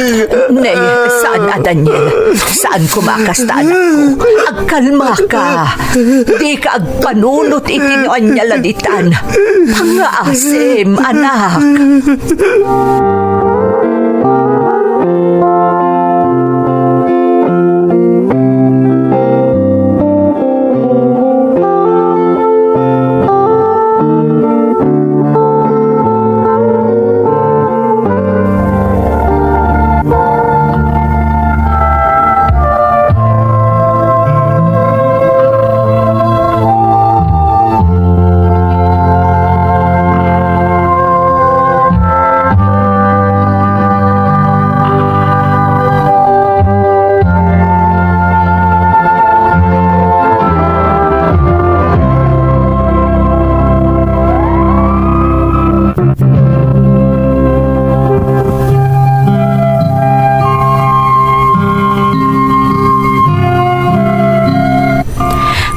Nay, saan na, Daniel? Saan kumakas ta, anak ko? Agkalma ka. Di ka agpanunot itinuan niya laditan. Pangaasim, anak.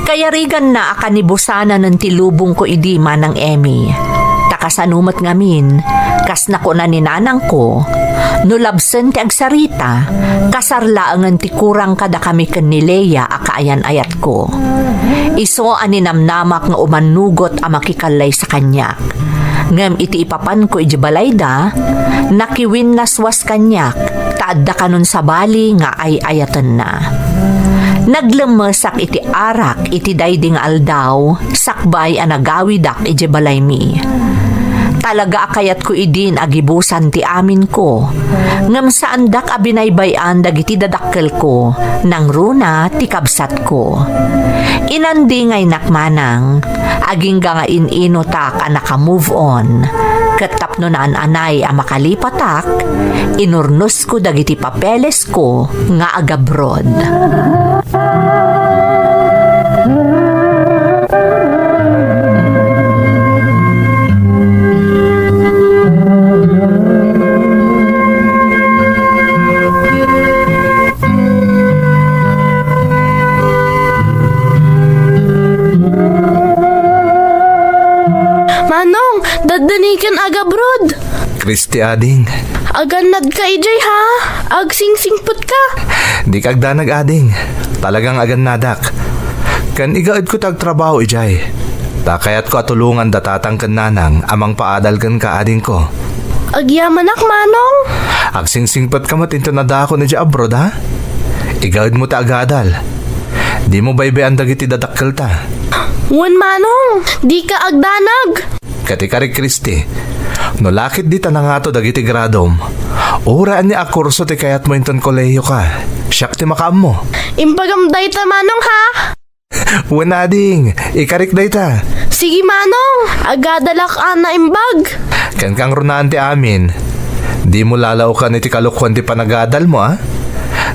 Kayarigan na akanibusana ng tilubong ko idima ng Emmy. Takasanumat ngamin, kas nako na ni nanang ko, nulabsen ti agsarita, kasarlaang ti kurang kada kami ken ni Leia akaayan ayat ko. Iso aninamnamak nga umanugot a makikalay sa kanyak. Ngem iti ipapan ko ijibalayda, nakiwin naswas kanyak, taadda kanon sa bali nga ay ayatan na. Naglemesak iti arak iti dayding aldaw, sakbay a nagawidak iti balay mi. Talaga akayat ko idin agibusan ti amin ko, ngam saan dak abinaybayan dagiti dadakkel ko, nang runa ti kabsat ko. Inandi ngay nakmanang, aging nga inino tak a naka-move on. Katapno na anay a makalipatak, inurnos ko dagiti papeles ko nga agabrod. Manong, dadanikan agabrod. Kristi ading. Aganad ka, ijay ha? Agsingsingput ka. Di kagdanag ading. Talagang agannadak. Kan igaad ko tagtrabaho ijay. Takayat ko atulungan datatang kan nanang amang paadal kan ka ading ko. Agyamanak, Manong. Agsingsingpat ka matinto na da ako na di abroad ha? Igaad mo ta agadal. Di mo baybayan dagiti dadakkel ta. Wan, Manong. Di ka agdanag. Katikari Kristi, no lakit di tanang ato dagiti gradom. Uraan niya akurso ti kayat mo inton koleyo ka. Siyak ti makaam mo. Impagamday ta, Manong ha? Wanading, ikarik day ta. Sige, Manong. Agadalak na imbag. Kan kang runaan ti amin. Di mo lalaw ka ni ti kalukwan ti panagadal mo ha?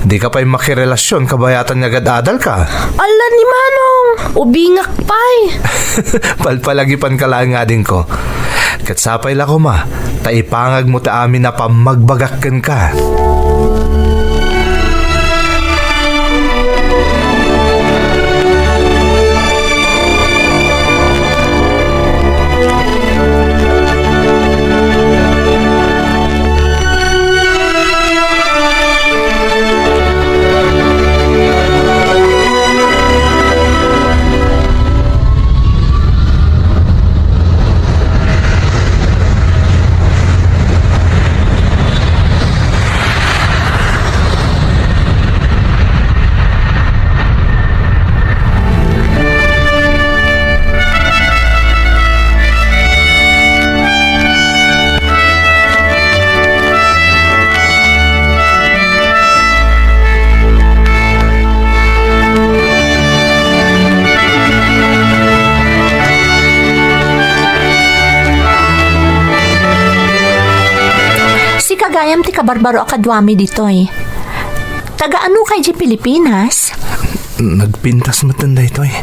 Di ka pa'y makirelasyon kabayatan nga gadadal ka. Ala ni Manong. Ubingak pa'y. Palpalagipan ka lang nga din ko. Katsapay la ko ma, taipangag mo ta amin na pamagbagakkan ka. Kagayam ti kabarbaro akadwami ditoy. Taga ano kay di Pilipinas? Nagpintas mo tanda ito eh.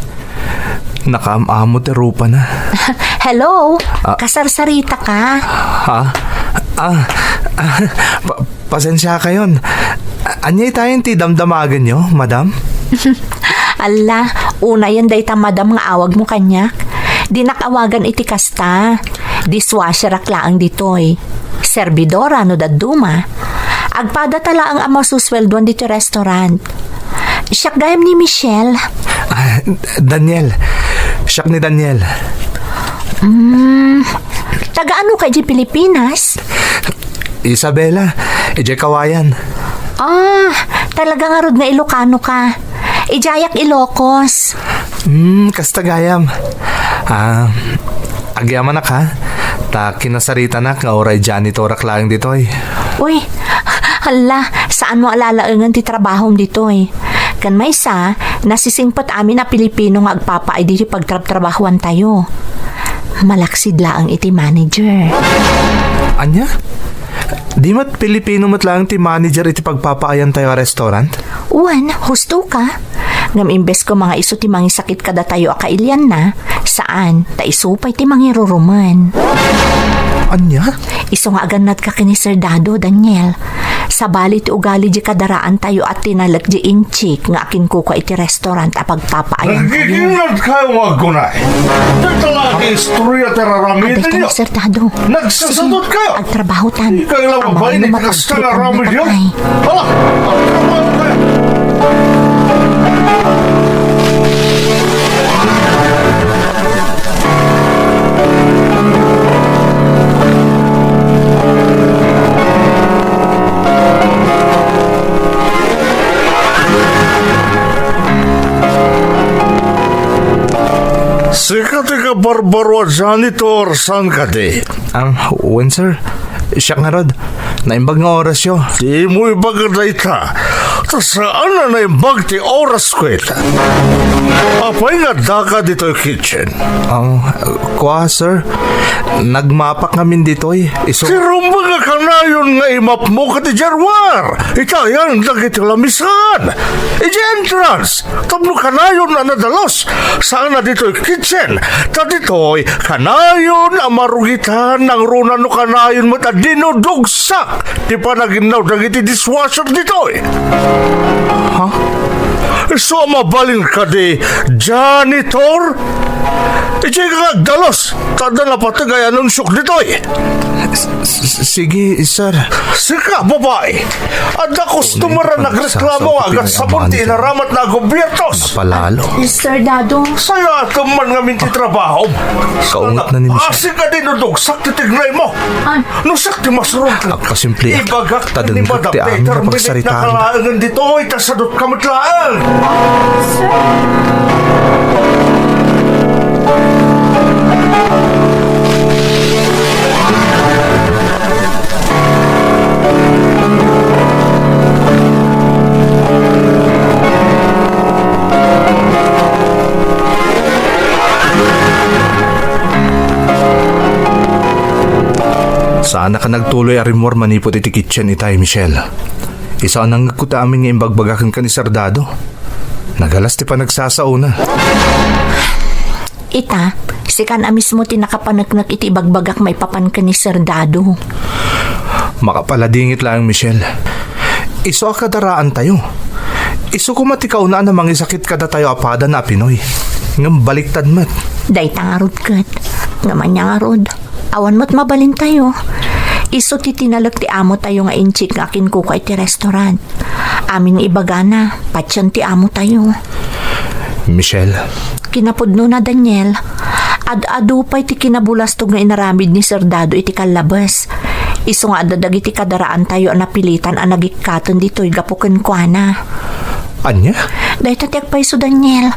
Nakaamamo ti rupa na. Hello? Kasarsarita ka? Ha? Pasensya ka yun. Anyay tayong ti damdamagan nyo, madam? Ala, una yan day tamadam nga awag mo kanyak. Di nakawagan iti kasta. Dishwasher aklaang ditoy. Servidora no daduma. Agpada tala ang ama susweldoan dito restaurant. Siyak gayam ni Michelle. Daniel. Siyak ni Daniel. Taga ano kay di Pilipinas? Isabela. Ije kawayan. Talaga nga rod nga Ilocano ka. Ijayak Ilocos. Kastagayam. Agyaman na ka. Ta kinasarita na nga oray janitor aklang ditoy. Uy, hala, saan mo alalaangan ti trabahom dito eh? Kan may isa, nasisingpat amin na Pilipino nga agpapaay dito pagtrabahuan tayo. Malaksid laang iti manager. Anya? Di mat Pilipino mat lang ti manager iti pagpapaayan tayo restaurant? Uwan, husto ka? Ngam imbes ko mga iso ti mangi sakit kada tayo akailyan na, saan, ta isupay ti mangi ruruman. Anya? Iso nga aganat ka kini Sir Dado, Daniel. Sa bali ti ugali di kadaraan tayo at tinalag di inchik nga akin ko iti restaurant a pagpapaayan tayo. Nagkikinod kayo mga gunay. Dito lang ang istorya teraramitin Aday ka niyo. ni Sir Dado. Nagsasadot kayo. Agtrabaho tan. Ikaw lang mabayin ni Kasta na ramid yun. Hala, magtrabaho kayo. Sikat ka barbaro janitor, saan ka di? When sir? Siyak nga rod. Naimbag nga oras yo. Di mo ibagaday ta. Ta saan na naimbag ti oras ko ita? Apay nga daka dito yung kitchen. Kwa sir? Nagmapak ngamin ditoy. Si Rumba nga kanayon nga imap mo ka ti Jarwar. Ita yan dagiti lamisan. Iti entrance. Tabno kanayon na nadalos. Saan na dito yung kitchen? Ta dito'y kanayon ang marugitan ng runa no kanayon mo ta dinudugsak. Di pa naginaw dagiti dishwasher dito'y. So mabaling ka di janitor? Iti ka dalos. Tada na patagay anunsyok dito'y. Sige sir. Sika, babae! At na customer na nagreklamo agad sa munti inaramat na gobyertos! Palalo. Sir Dado. Saya atuman nga minti trabaho! Kaunat na ni Michelle. Asik ka din udugsak ti tignay mo! Nusak ti masarong Simple. ibagak ka ni Tadanggat Madam ti amin na Terminate na pagsaritaan. kalaangan dito itasadot kamatlaan! Saan ka nagtuloy arimor manipot iti kitchen itay, Michelle? Isa nang nagkuta amin nga imbagbagakan ka ni Sardado. Nagalas ti pa nagsasauna. Ita, sikan a mismo tinakapanagnak iti bagbagak may papan ka ni Sir Dado. Makapaladingit lang, Michelle. Iso kadaraan tayo. Iso kumatikaw na namang isakit kada tayo apada na Pinoy. Ngam baliktad mat. Day tangarod kat. Ngaman niya nga rod. Awan mo't mabalin tayo. Iso ti tinalag ti amo tayo nga inchik nga akin ko iti restaurant. Amin ibagana, patsyan ti amo tayo. Michelle. Kinapudno na Daniel. Ad-ado pa'y ti kinabulastog nga inaramid ni Sir Dado iti kalabas. Iso nga adadag iti kadaraan tayo ang napilitan ang nagikaton dito'y gapuken kwa na. Anya? Dahil tatiag pa iso Daniel.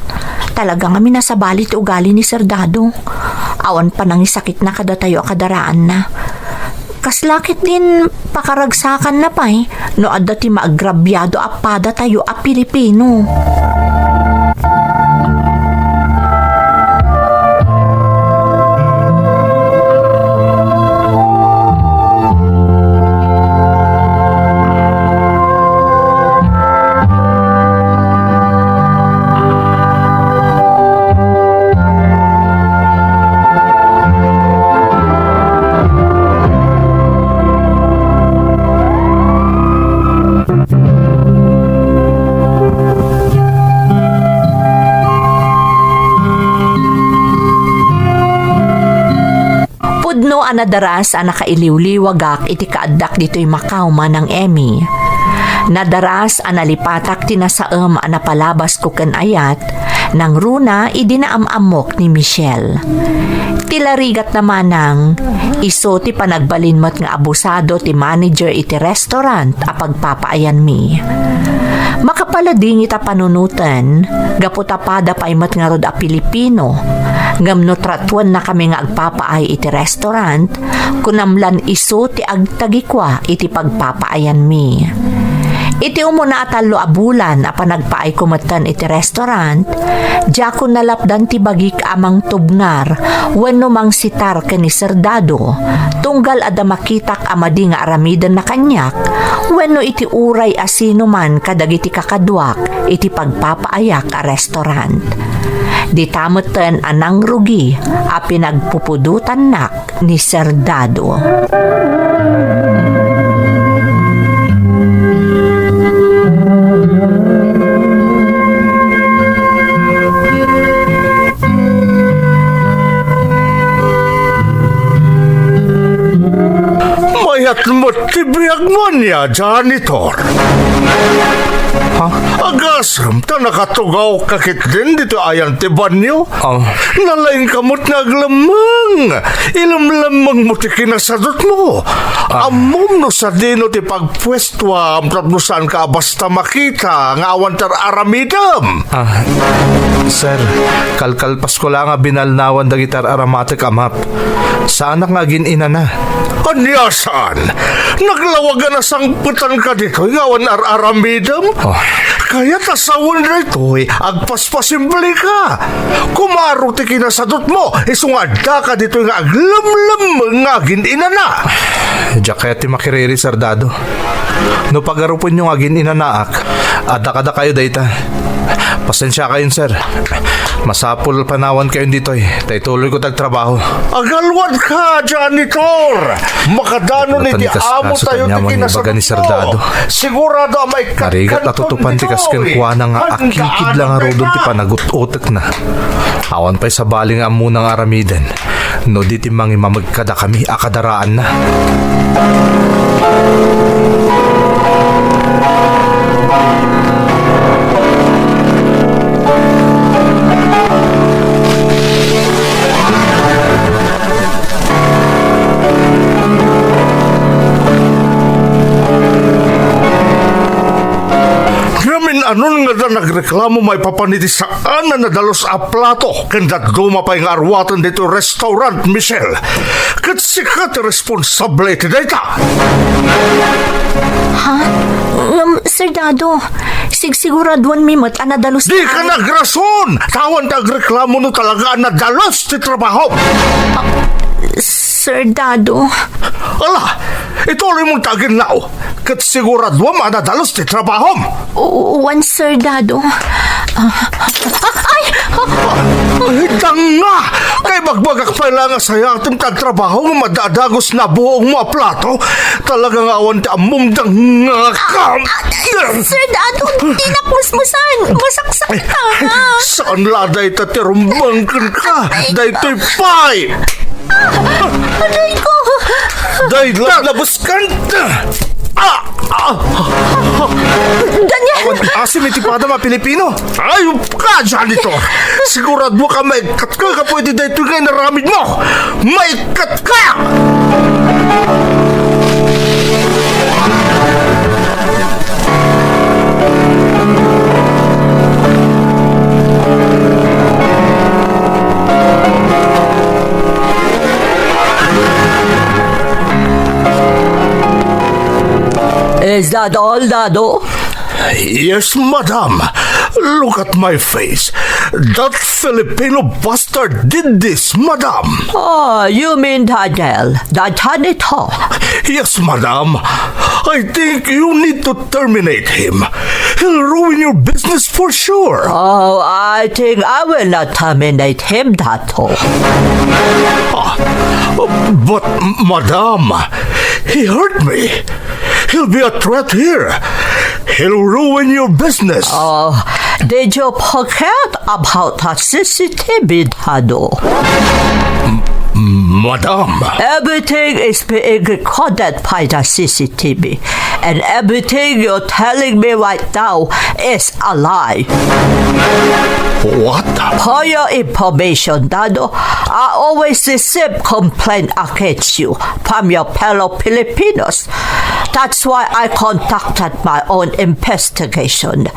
Talaga nga minasabali ti ugali ni Sir Dado. Awan pa nang isakit na kada tayo kadaraan na. Kaslakit din pakaragsakan na pa'y no adda ti maagrabyado apada tayo a Pilipino. anadaras ang nakailiw-liwagak iti kaaddak dito'y makauma ng Emmy. Nadaras ang nalipatak tinasaem ang napalabas ko ken ayat nang runa idinaamamok ni Michelle. Tilarigat naman ng iso ti panagbalinmat nga abusado ti manager iti restaurant a pagpapaayan mi. Makapalading ita panunutan, gaputapada paimat nga rod a Pilipino. Ngamno tratuan na kami nga agpapaay iti restaurant, kunamlan iso ti agtagikwa iti pagpapaayan mi. Iti umuna atalo abulan a panagpaay kumatan iti restaurant, diya ko nalapdan ti bagik amang tubngar wenno mang sitar ken ni Serdado, tunggal ada makitak amadi nga aramidan na kanyak, wenno iti uray asino man kadagiti kakadwak iti pagpapaayak a restaurant. Di tamutan anang rugi a pinagpupudutan nak ni Serdado. Mayat mo tibiyag mo niya, janitor. Ha? Agasam ta nakatugaw kakit din dito ayan tiban niyo. Nalaing kamot nga aglamang. Ilamlamang mo ti kinasadot mo. Amom no sa dino ti pagpwestwa amtap no saan ka basta makita nga awan tar aramidam. Sir, kalkalpas ko lang nga binalnawan da gitar aromatic amap. Saan nga ginina na? Anya saan? Naglawagan na sangputan ka dito nga awan aramidam? Kaya tasawon na ito agpaspasimple ka. Kumaro ti kinasadot mo, isungada ka dito nga aglamlam nga ginina na. Diyak makiriri, Serdado. No pagarupon nyo nga gininaak, ada-kada kayo dayta. Pasensya kayo, sir. Masapul panawan kayo dito Tay tuloy ko tagtrabaho. Agalwan ka, janitor! Makadano ni ti amo tayo ti kinasadot mo. Sigurado may narigat natutupan ti kasken kuha na nga akikid lang nga rodon ti panagut-utek na. Awan pa'y sa baling amunang aramiden. No di ti mangi mamagkada kami akadaraan na. Anon nga da nagreklamo may papaniti saan na nadalos a plato kandat dumapay nga arwatan dito restaurant, Michelle. Kat sikat responsable ti dayta. Ha? Serdado, siguraduan mi mat anadalos Di ka nagrason! Tawan nagreklamo no talaga nadalos ti trabaho. Serdado. Ala, ituloy mong tagin nao. Kat siguraduan manadalos ti trabaho. Uwan, Serdado. Ay! Ay, tanga! Kay bagbagak pa lang sa yatim tagtrabaho nga madadagos na buong mga plato. Talagang awan ti amumdang nga ka. Serdado, di na pusmusan. Masaksak ka na. Saan laday tatirumbangkan ka? Day to'y pay! Aray ko! Day labuskan ta! Daniel! Asim itipada mga Pilipino. Ayup ka, janitor! Sigurado ka may kat ka pwede dito ngayon naramid mo! May kat ka! Is that all, Dado? Yes, madam. Look at my face. That Filipino bastard did this, madam. Oh, you mean Daniel, the janitor? Yes, madam. I think you need to terminate him. He'll ruin your business for sure. Oh, I think I will not terminate him, Dado. But, madam, he hurt me. He'll be a threat here. He'll ruin your business. Oh, did you forget about the CCTV, Dado? Madam, Everything is being recorded by the CCTV, and everything you're telling me right now is a lie. what? For your information, Dado, I always receive complaint against you from your fellow Filipinos. That's why I conducted my own investigation,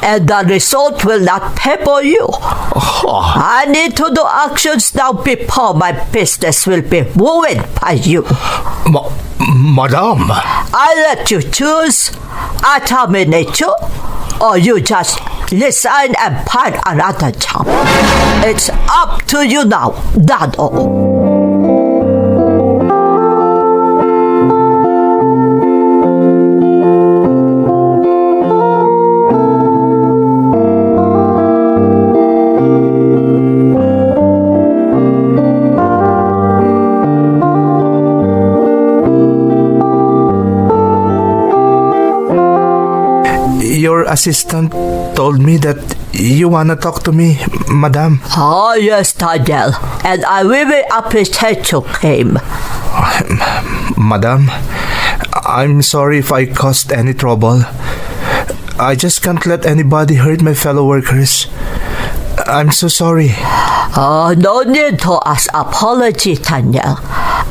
and the result will not favor you. I need to do actions now before my business will be ruined by you. Madam, I let you choose. I terminate you, or you just resign and find another job. It's up to you now, Dado. Your assistant told me that you wanna talk to me, Madam. Oh, yes, Daniel. And I really appreciate you came. Madam, I'm sorry if I caused any trouble. I just can't let anybody hurt my fellow workers. I'm so sorry. Oh, no need to ask apology, Daniel.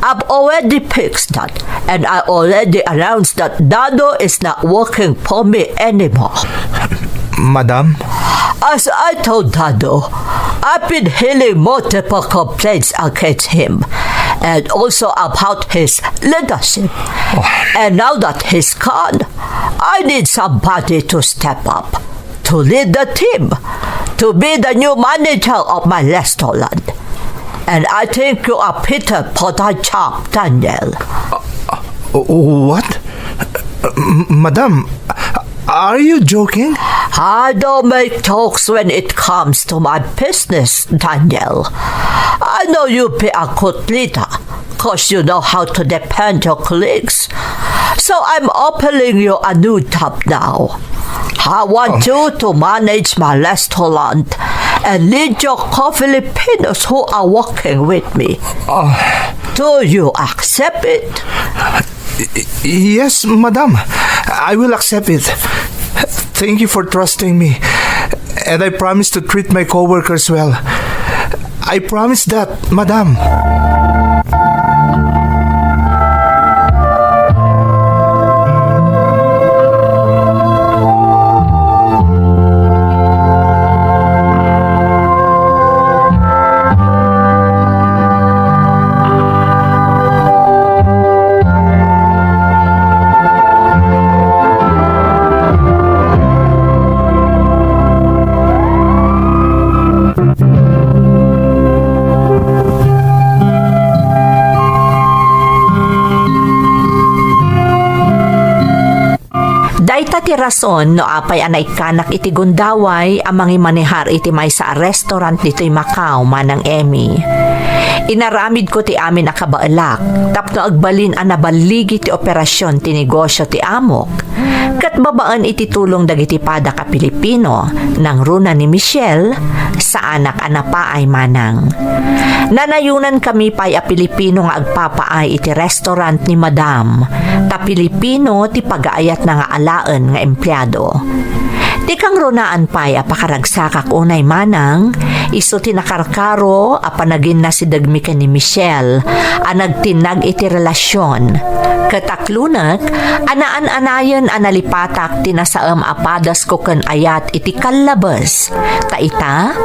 I've already fixed that, and I already announced that Dado is not working for me anymore. Madam, As I told Dado, I've been hearing multiple complaints against him, and also about his leadership. And now that he's gone, I need somebody to step up, to lead the team, to be the new manager of my restaurant. And I think you are Peter for that job, Daniel. what? Madam, are you joking? I don't make jokes when it comes to my business, Daniel. I know you be a good leader, cause you know how to defend your colleagues. So I'm offering you a new job now. I want you to manage my restaurant and lead your co-Filipinos who are working with me. Do you accept it? Yes, Madam. I will accept it. Thank you for trusting me. And I promise to treat my coworkers well. I promise that, Madam. Dayta ti rason no apay anay kanak iti gundaway ang mga manihar iti may sa restaurant dito'y Macau manang Emmy. Inaramid ko ti amin nakabaalak tapno agbalin ang nabaligi ti operasyon ti negosyo ti amok. Kat babaan iti tulong dagiti pada ka Pilipino nang runa ni Michelle sa anak anapaay manang. Nanayunan kami pa'y a Pilipino nga agpapaay iti restaurant ni Madam ta Pilipino ti pagaayat na nga alaan nga empleyado. Ti kang runaan pa'y apakaragsakak unay manang iso tinakarkaro apanagin na si dagmika ni Michelle a nagtinag iti relasyon. Kataklunak, anaan-anayon analipatak tinasaam apadas ko kan ayat iti kalabas. Taita,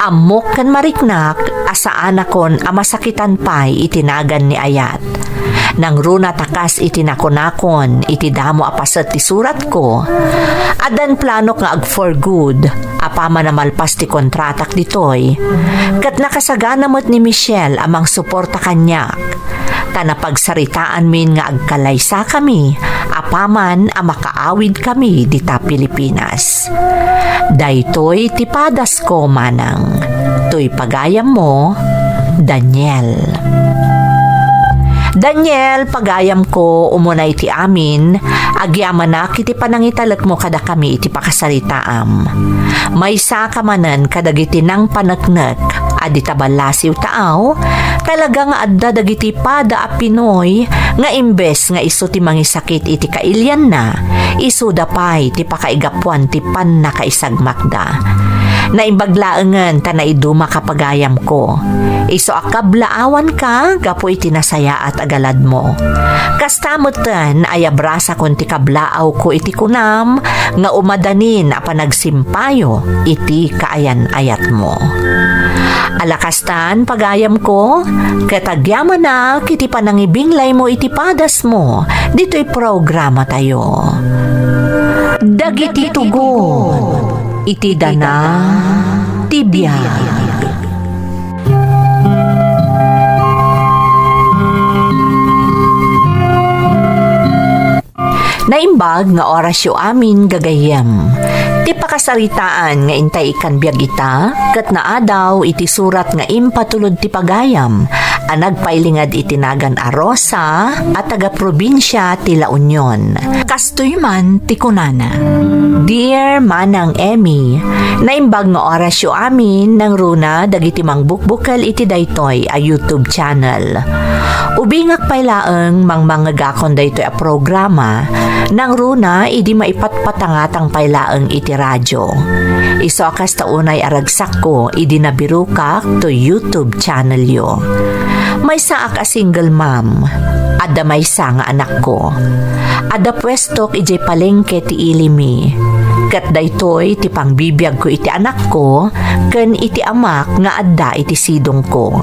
amok kan mariknak asaan akon amasakitan pa'y itinagan ni ayat. Nang runa takas itinakonakon iti damo apasat ti surat ko. Adan plano nga ag for good apama na malpas ti kontratak ditoy. Kat nakasagana mo't ni Michelle amang suporta kanyak. Tanapagsaritaan min nga agkalaysa kami apaman a makaawid kami dita Pilipinas. Daytoy tipadas ko manang. Tuy pagayam mo, Daniel. Daniel, pagayam ko umunay ti amin, agyaman na kiti panangitalak mo kada kami iti pakasaritaam. May sa kamanan kadagiti nang panagnek, Adi tabalasiw taaw, talaga nga adda dagiti pada a Pinoy nga imbes nga iso ti mangisakit iti kailyan na, iso dapay ti pakaigapuan ti pan na kaisagmakda. Naimbaglaengan ta naiduma kapagayam ko. Iso akablaawan ka, gapo iti nasaya at agalad mo. Kastamutan ay abrasa kon ti kablaaw ko iti kunam, nga umadanin a panagsimpayo iti kaayan ayat mo. Alakastan pagayam ko, katagyaman na kiti panangibinglay mo iti padas mo, dito'y programa tayo. Dagiti tugon, iti dana tibiyag. Naimbag nga orasyo amin gagayem. Ti pakasaritaan nga intay ikan biyag ita, kat naadaw iti surat nga impatulod ti pagayam, anagpailingad itinagan a Rosa at taga-probinsya ti La Union. Kastoy man ti kunana. Dear Manang Emmy, naimbag nga orasyo amin nang runa dagiti mangbukbukal iti daytoy a YouTube channel. Ubingak pailaeng manggakon daytoy a programa, nang runa idi maipatpatangatang pailaeng iti radyo. Iso akas taunay aragsak ko idi nabirukak to YouTube channel yo. May saak a single mom, adda may nga anak ko. Adda pwestok ijay palengke ti ilimi. Kat daytoy ti pangbibiyag ko iti anak ko, ken iti amak nga adda iti sidong ko.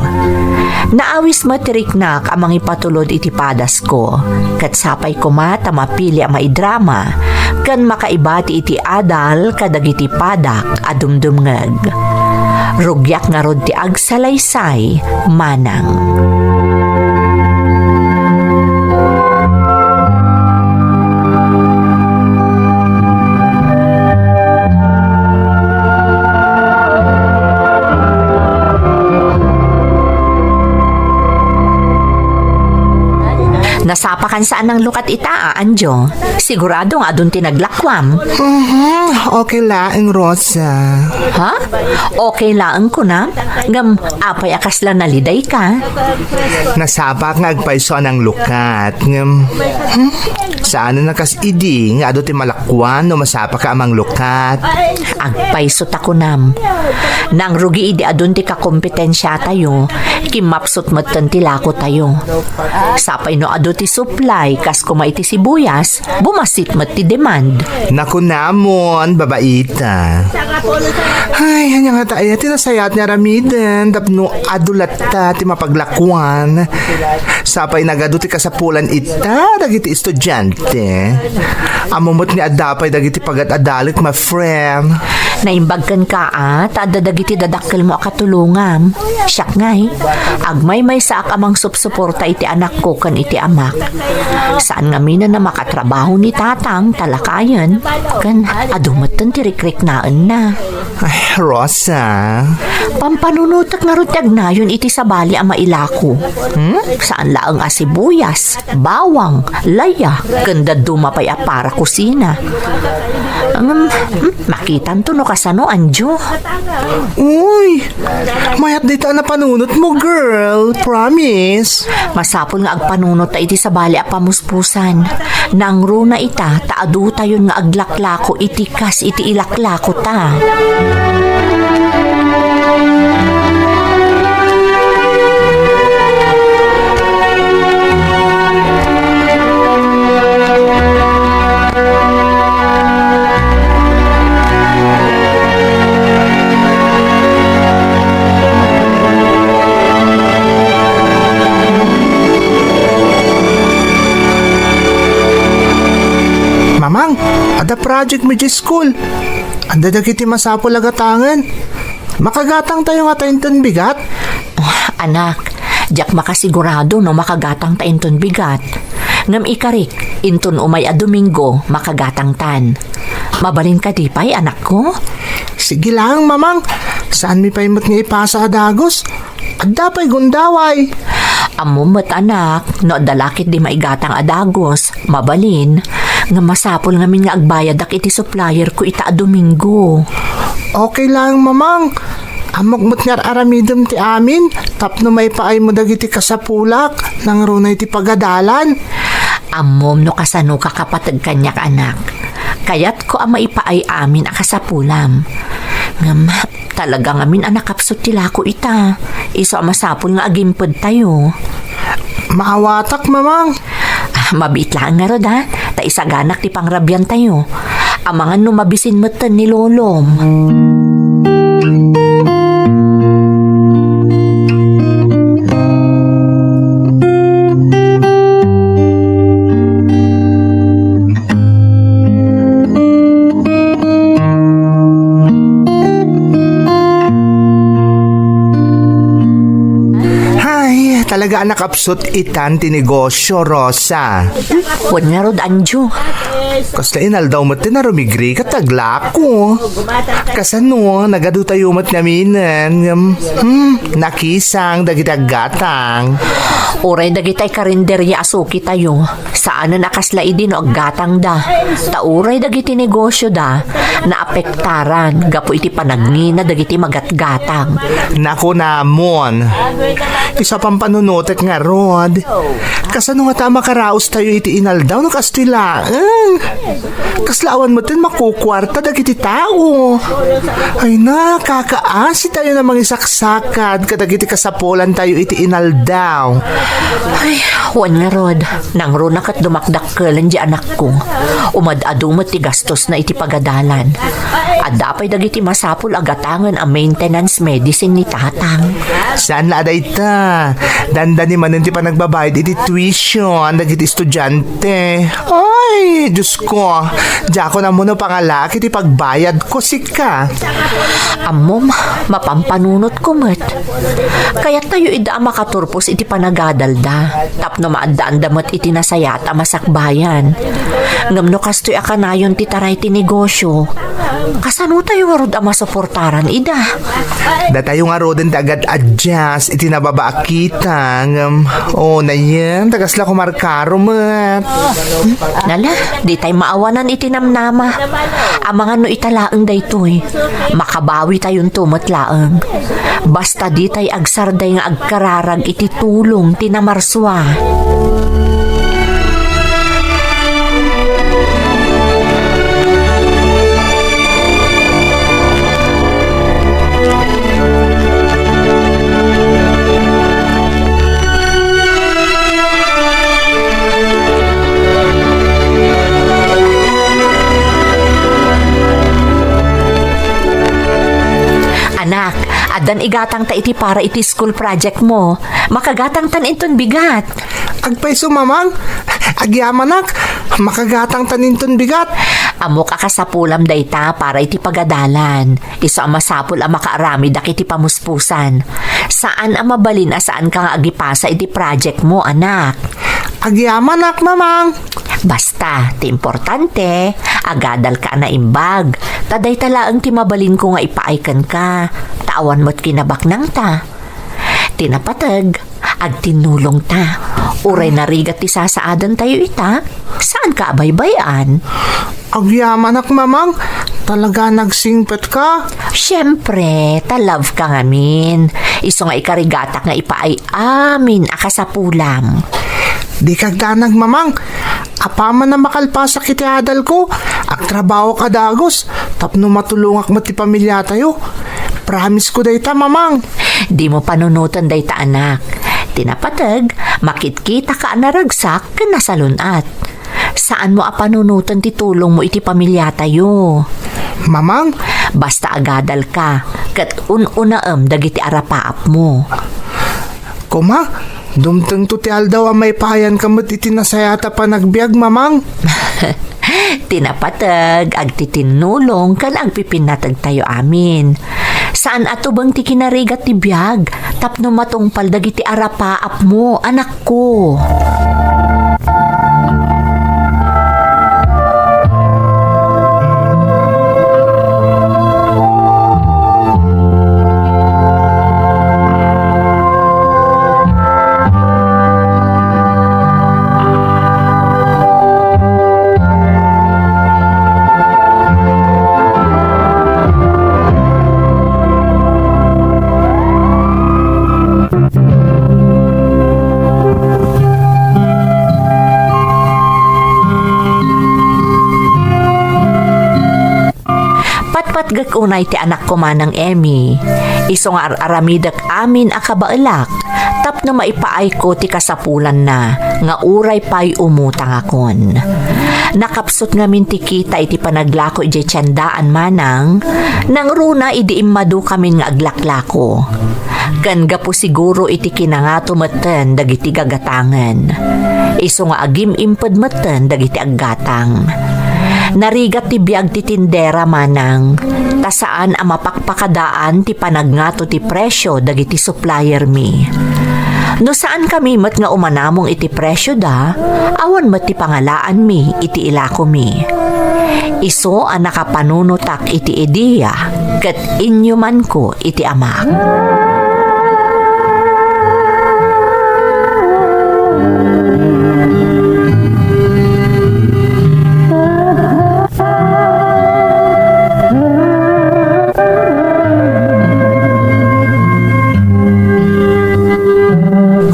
Naawis matiriknak amang ipatulod iti padas ko, kat sapay ko mata mapili ang maidrama, ken makaibati iti adal kadagiti padak adumdumngeg. Rugyak nga rod ti agsalaysay, Manang. Nasapakan saan ng lukat ita, Anjo. Sigurado nga adun tinaglakwam. Okay laeng, Rosa. Ha? Okay laeng ko na. Ngam, apay akas lang naliday ka. Nasapak nga agpaiso ng lukat. Saan na nakas idi nga ado ti malakwan no masapa ka amang lukat. Agpaiso tako nam. Nang rugi idi adun ti kakompetensya tayo, kimapsot matan ti lako tayo. Sapay no ado ti supply, kas kuma iti sibuyas, bumasit mat ti demand. Naku namon, babaita. Ay, hanya nga tayo, tinasayat niya ramiden, tapno adulat ta, ti mapaglakwan. Sapay nagado ti kasapulan ita, dagiti estudyante. Amumot ni adapay dagiti pagat-adalik, my friend. Naimbagkan ka tada dagiti dadakkel mo akatulungam. Siyak ngay, agmay may saak amang supsuporta iti anak ko kan iti amak. Saan nga mina na makatrabaho ni tatang talakayan, kan adumatan tirik-rik naan na. Ay, Rosa. Pampanunutak nga rutag na yun iti sabali ang mailako. Saan laang asibuyas, bawang, laya, ganda dumapay a para kusina. Makitan to no kasano, Anjo. Uy, mayat dito na panunot mo, girl. Promise. Masapol nga agpanunot ta iti sabali a pamuspusan. Nang runa ita, taadu tayon nga aglaklako iti kas iti ilaklako ta. Mamang, ada project mo di school. Anda dagiti masapo lagatangan. Makagatang tayo nga tainton bigat. Anak, jak makasigurado no makagatang ta inton bigat. Ngam ikarik, inton umay a Domingo, makagatang tan. Mabalin ka di pa'y, anak ko? Sige lang, mamang. Saan mi paimot nga ipasa adagos? Adda pa'y gundaway. Amumot anak, no dalakit di maigatang adagos, mabalin. Nga masapol ngamin nga agbayad ak iti supplier ko ita a Domingo. Okay lang, mamang. Amok nga aramidom ti amin, tapno may paay mo dagiti kasapulak, nang runay ti pagadalan. Amom no kasano kakapatag kanyak anak. Kayat ko ang maipaay amin akasapulam. Ngam, talagang amin anak kapsot tila ko ita. Iso masapul nga agimpod tayo. Maawatak, mamang. Mabit lang nga rod ha. Ta isaganak ti pangrabyan tayo. Amangan no mabisin mo ni Lolom. Talaga anak kapsot itan tinegosyo, Rosa. Huwag nga rod, Anjo. Kasta inaldaw mo tinarumigri katagla ko. Kasano, nagado tayo mat naminan. Nakisang dagitag-gatang. Uray dagitay karinderya asuki tayo. Saan na nakasla idin o gatang da. Tauray dagiti negosyo da. Naapektaran. Gapo iti panagni na dagiti magatgatang. Nako namon. Isa pang panunutek nga rod. Kasano nga tama karaos tayo iti inaldaw no kastilaan. Kaslaawan mo tin makukwarta dagiti tao. Ay na, kakaasi tayo na mangisaksakad kadagiti kasapulan tayo iti inaldaw. Ay, huwan nga rod. Nang runak at dumakdakkelan di anak ko. Umadadumot ti gastos na iti pagadalan. At dapay dagiti masapul agatangan ang maintenance medicine ni tatang. Saan na aday ta? Dandani man hindi pa nagbabayad iti tuition dagiti estudyante. Ay, Diyos ko. Diya ko na muna pangalaki iti pagbayad ko sika. Amom, mapampanunot ko met. Kaya tayo ida makaturpos iti panagadalda. Tapno maadaan damot iti nasayat a masakbayan. Ngamno kastoy akanayon ti taray ti negosyo. Kasano tayo warod a masuportaran ida? Da tayo nga rodin agad adjust iti nababa kita. Na yan, tagasla ko markaro mat. Nala, di tayo maawanan iti namnama. Amangan no italaang daytoy. Makabawi tayon tumot laang. Basta di tayo agsarday nga agkararag iti tulong tinamarswa. Anak, adan igatang ta iti para iti school project mo. Makagatang tan inton bigat. Agpaiso mamang, agyamanak, makagatang taninton bigat. Amo kakasapulam dayta para iti pagadalan. Iso ang masapul ang makaarami dak iti pamuspusan. Saan ang mabalin a saan ka nga agipasa iti project mo, anak? Agyamanak, mamang. Basta, ti importante, agadal ka na imbag. Taday talaang ti mabalin ko nga ipaaykan ka. Tawan mo't kinabak nang ta. Tinapatag, agtinulong ta. Uray narigat ti sasaadan tayo ita. Saan ka abaybayan? Agyamanak, mamang. Talaga nagsingpet ka? Siyempre, talove ka ngamin. Iso nga ikarigatak nga ipaay amin akasapulam. Di kagdanag, mamang. Apaman na makalpasa kiti adal ko. Agtrabaho ka dagos. Tapno matulungak mo ti pamilya tayo. Promise ko dayta, mamang. Di mo panunutan dayta anak. Tinapatag, makitkita ka naragsak ka nasalunat. Saan mo apanunutan ti tulong mo iti pamilya tayo? Mamang? Basta agadal ka. Kat un-unaam dagiti arapaap mo. Kuma? Dumteng to ti aldaw ang may pahayan kamot iti nasayata pa nagbiag, mamang. Tinapatag, agtitinulong kan agpipinatag tayo amin. Saan ato bang ti kinarigat ti biyag? Tapno matungpal dagiti arapaap mo, anak ko. unay ti anak ko manang Emmy. Iso nga aramidak amin akabaelak. Tapno maipaay ko ti kasapulan na nga uray pa'y umutang akon. Nakapsot ngamin ti kita iti panaglako iti tiyandaan manang nang runa idi immadu kami nga aglaklako. Ganga po siguro iti kinangato meten dagiti gagatangan. Iso nga agim imped meten dagiti aggatang. Narigat ti biag ti tindera manang, tasaan ang mapakpakadaan ti panagngato ti presyo dagiti supplier mi. No saan kami mat nga umanamong iti presyo da, awan mat ti pangalaan mi iti ilako mi. Iso ang nakapanunutak iti ideya, kat inyo man ko iti amak.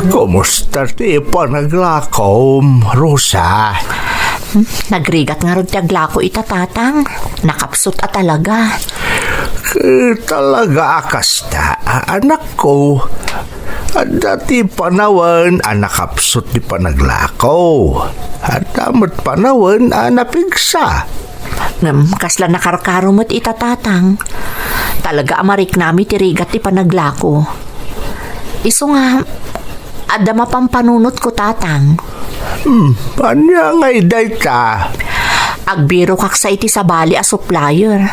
Kumusta ti panaglakom, Rosa? Nagrigat nga ron ti aglako itatatang, nakapsot at talaga. Talaga akasta, anak ko. At dati panawan, nakapsot ti panaglakaw. At damat panawan, napigsa. Kasla nakarkaro mo't itatatang. Talaga amarik nami ti rigat ti panaglako. Iso nga, adama pang panunot ko tatang. Panya ngay dayta? Agbiro kak sa iti sabali a supplier.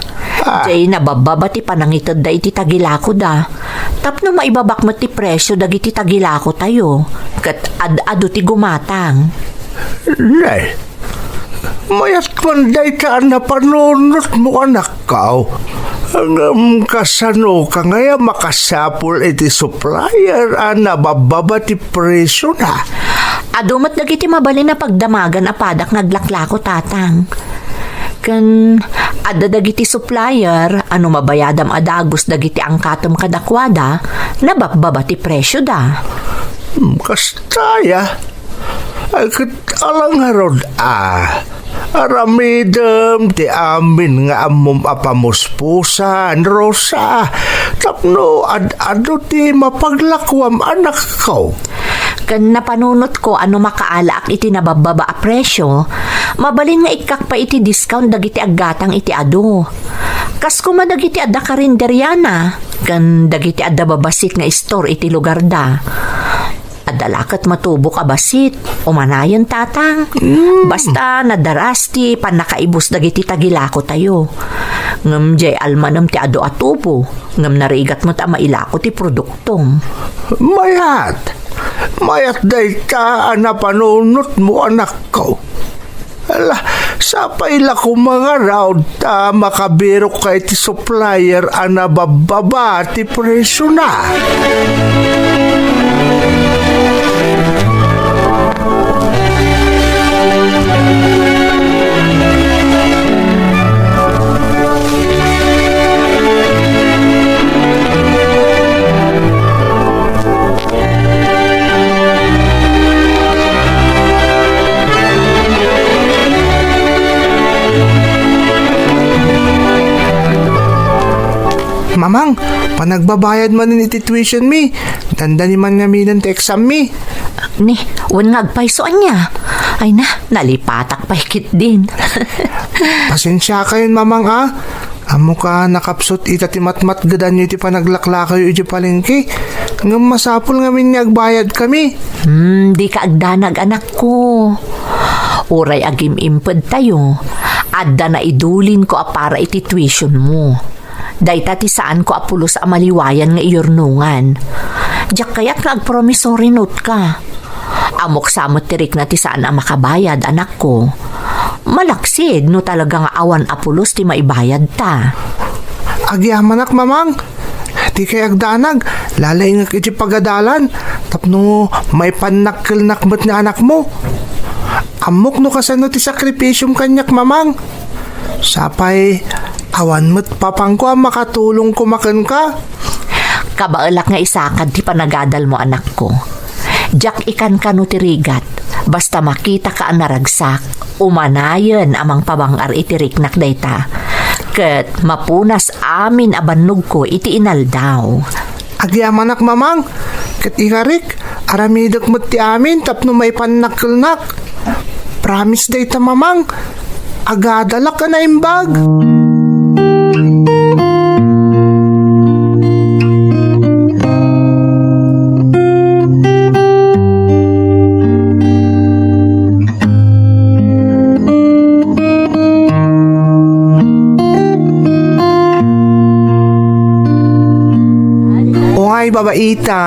Jay nabababa ti panangitad da iti tagilako da. Tapno maibabak mo ti presyo dagiti tagilako tayo. Kat ado ti gumatang. Nay, mayat man dayta na panunot mo anak kao. Ang kasano ka ngaya makasapul iti supplier nabababa ti presyo na. Adumat dagiti mabali na pagdamagan apadak naglaklako tatang. Kan adda dagiti supplier ano mabayadam adagos dagiti angkatom kadakwada nabababa ti presyo da. Kastaya. Ay alang harod aramidem ti amin nga amom apamuspusan, Rosa. Tapno ado ti mapaglakwam anak ko. Kan napanunot ko ano makaalaak iti nabababa a presyo, mabalin nga ikak pa iti discount dagiti aggatang iti ado. Kas kuma dagiti adda karinderyana, kan dagiti adda babasit nga store iti lugar da. Adalakat matubo ka basit, umanayon tatang. Basta nadarasti panakaibus dagiti tagilako tayo. Ngam jay almanam ti ado atubo, ngam narigat mo ta mailako ti produktong. Mayat dayta panunot mo anak ko. Ala, sa paila ko mga round makabiro kay ti supplier bababa ti presyo na. Mamang, panagbabayad man ni iti tuition mi. Dandani man nga mi ng exam mi. Ni, wan nga agpaisoan niya. Ay na, nalipatak pa hikit din. Pasensya kayo mamang Amo ka nakapsot ita ti matmat gadan nyo iti panaglakla kayo iti palengke. Ngam masapul nga minyagbayad kami. Di ka agdanag anak ko. Uray agim imped tayo. Adda na idulin ko para iti tuition mo. Dayta ti saan ko apulos a maliwayan nga iyornungan. Diyak kaya't nga agpromissory note ka. Amok samot tirik na ti saan a makabayad anak ko. Malaksid no talaga nga awan apulos ti maibayad ta. Agyamanak mamang. Di kay agdanag. Lalay nga iti pagadalan. Tapno may panakil-nakmat na anak mo. Amok no kasano ti sakripisyum kanyak mamang. Sapay awan mo't papangko ang makatulong kumakan ka. Kabaalak nga isakad ti panagadal mo anak ko. Diyak ikan ka no tirigat. Basta makita ka ang naragsak, umanayon amang pabangar itiriknak dayta. Ket mapunas amin abannog ko iti inaldaw. Agyaman ak mamang. Kat ikarik, aramidak mo ti amin tapno may panakilnak. Promise day ta mamang. Agadalak ka na imbag. Ay, babaita.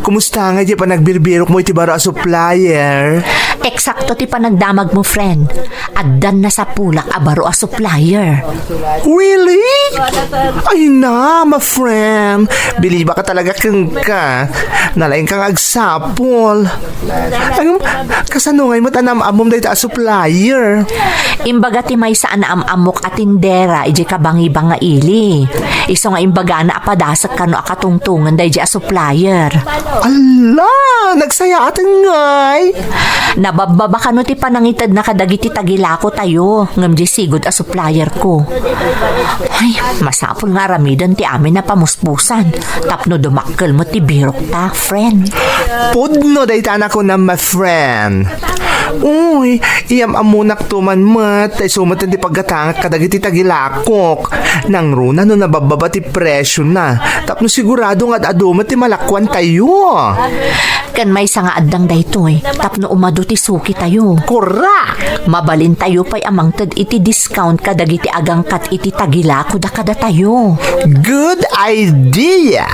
Kumusta nga di pa nagbirbirok mo iti bara supplier? Eksakto ti panagdamag mo, friend. Addan na sa pulak abaro a supplier. Really? Ay na, my friend. Biliba ka talaga kang ka. Nalaing kang agsapol. Ang kasanungay mo tanam-amom dahil ta supplier. Imbaga ti may saan na amok at tindera iji kabangi-banga ili. Iso nga imbaga na apadasak kano akatungtungan dahil a supplier. Ala, nagsaya atin ngay. Nabababa kano ti panangitad na kadagiti tagilako tayo. Ngam di sigod a supplier ko. Ay, masapol nga ramidan ti amin na pamuspusan. Tapno dumakkel mo ti birok ta, friend. Pudno dahil tanak ko na, my friend. Uy, iyam amunak tuman mat. Ay sumatan ti paggatangat kadagiti tagilakok. Nang runa no nabababa ti presyo na. Tapno sigurado nga adumat ti malakwan tayo. Kan may nga addang daytoy. Tapno umado ti suki tayo. Kura! Mabalin tayo pa'y amangtad iti discount kadagiti agangkat iti tagilako da kada tayo. Good idea!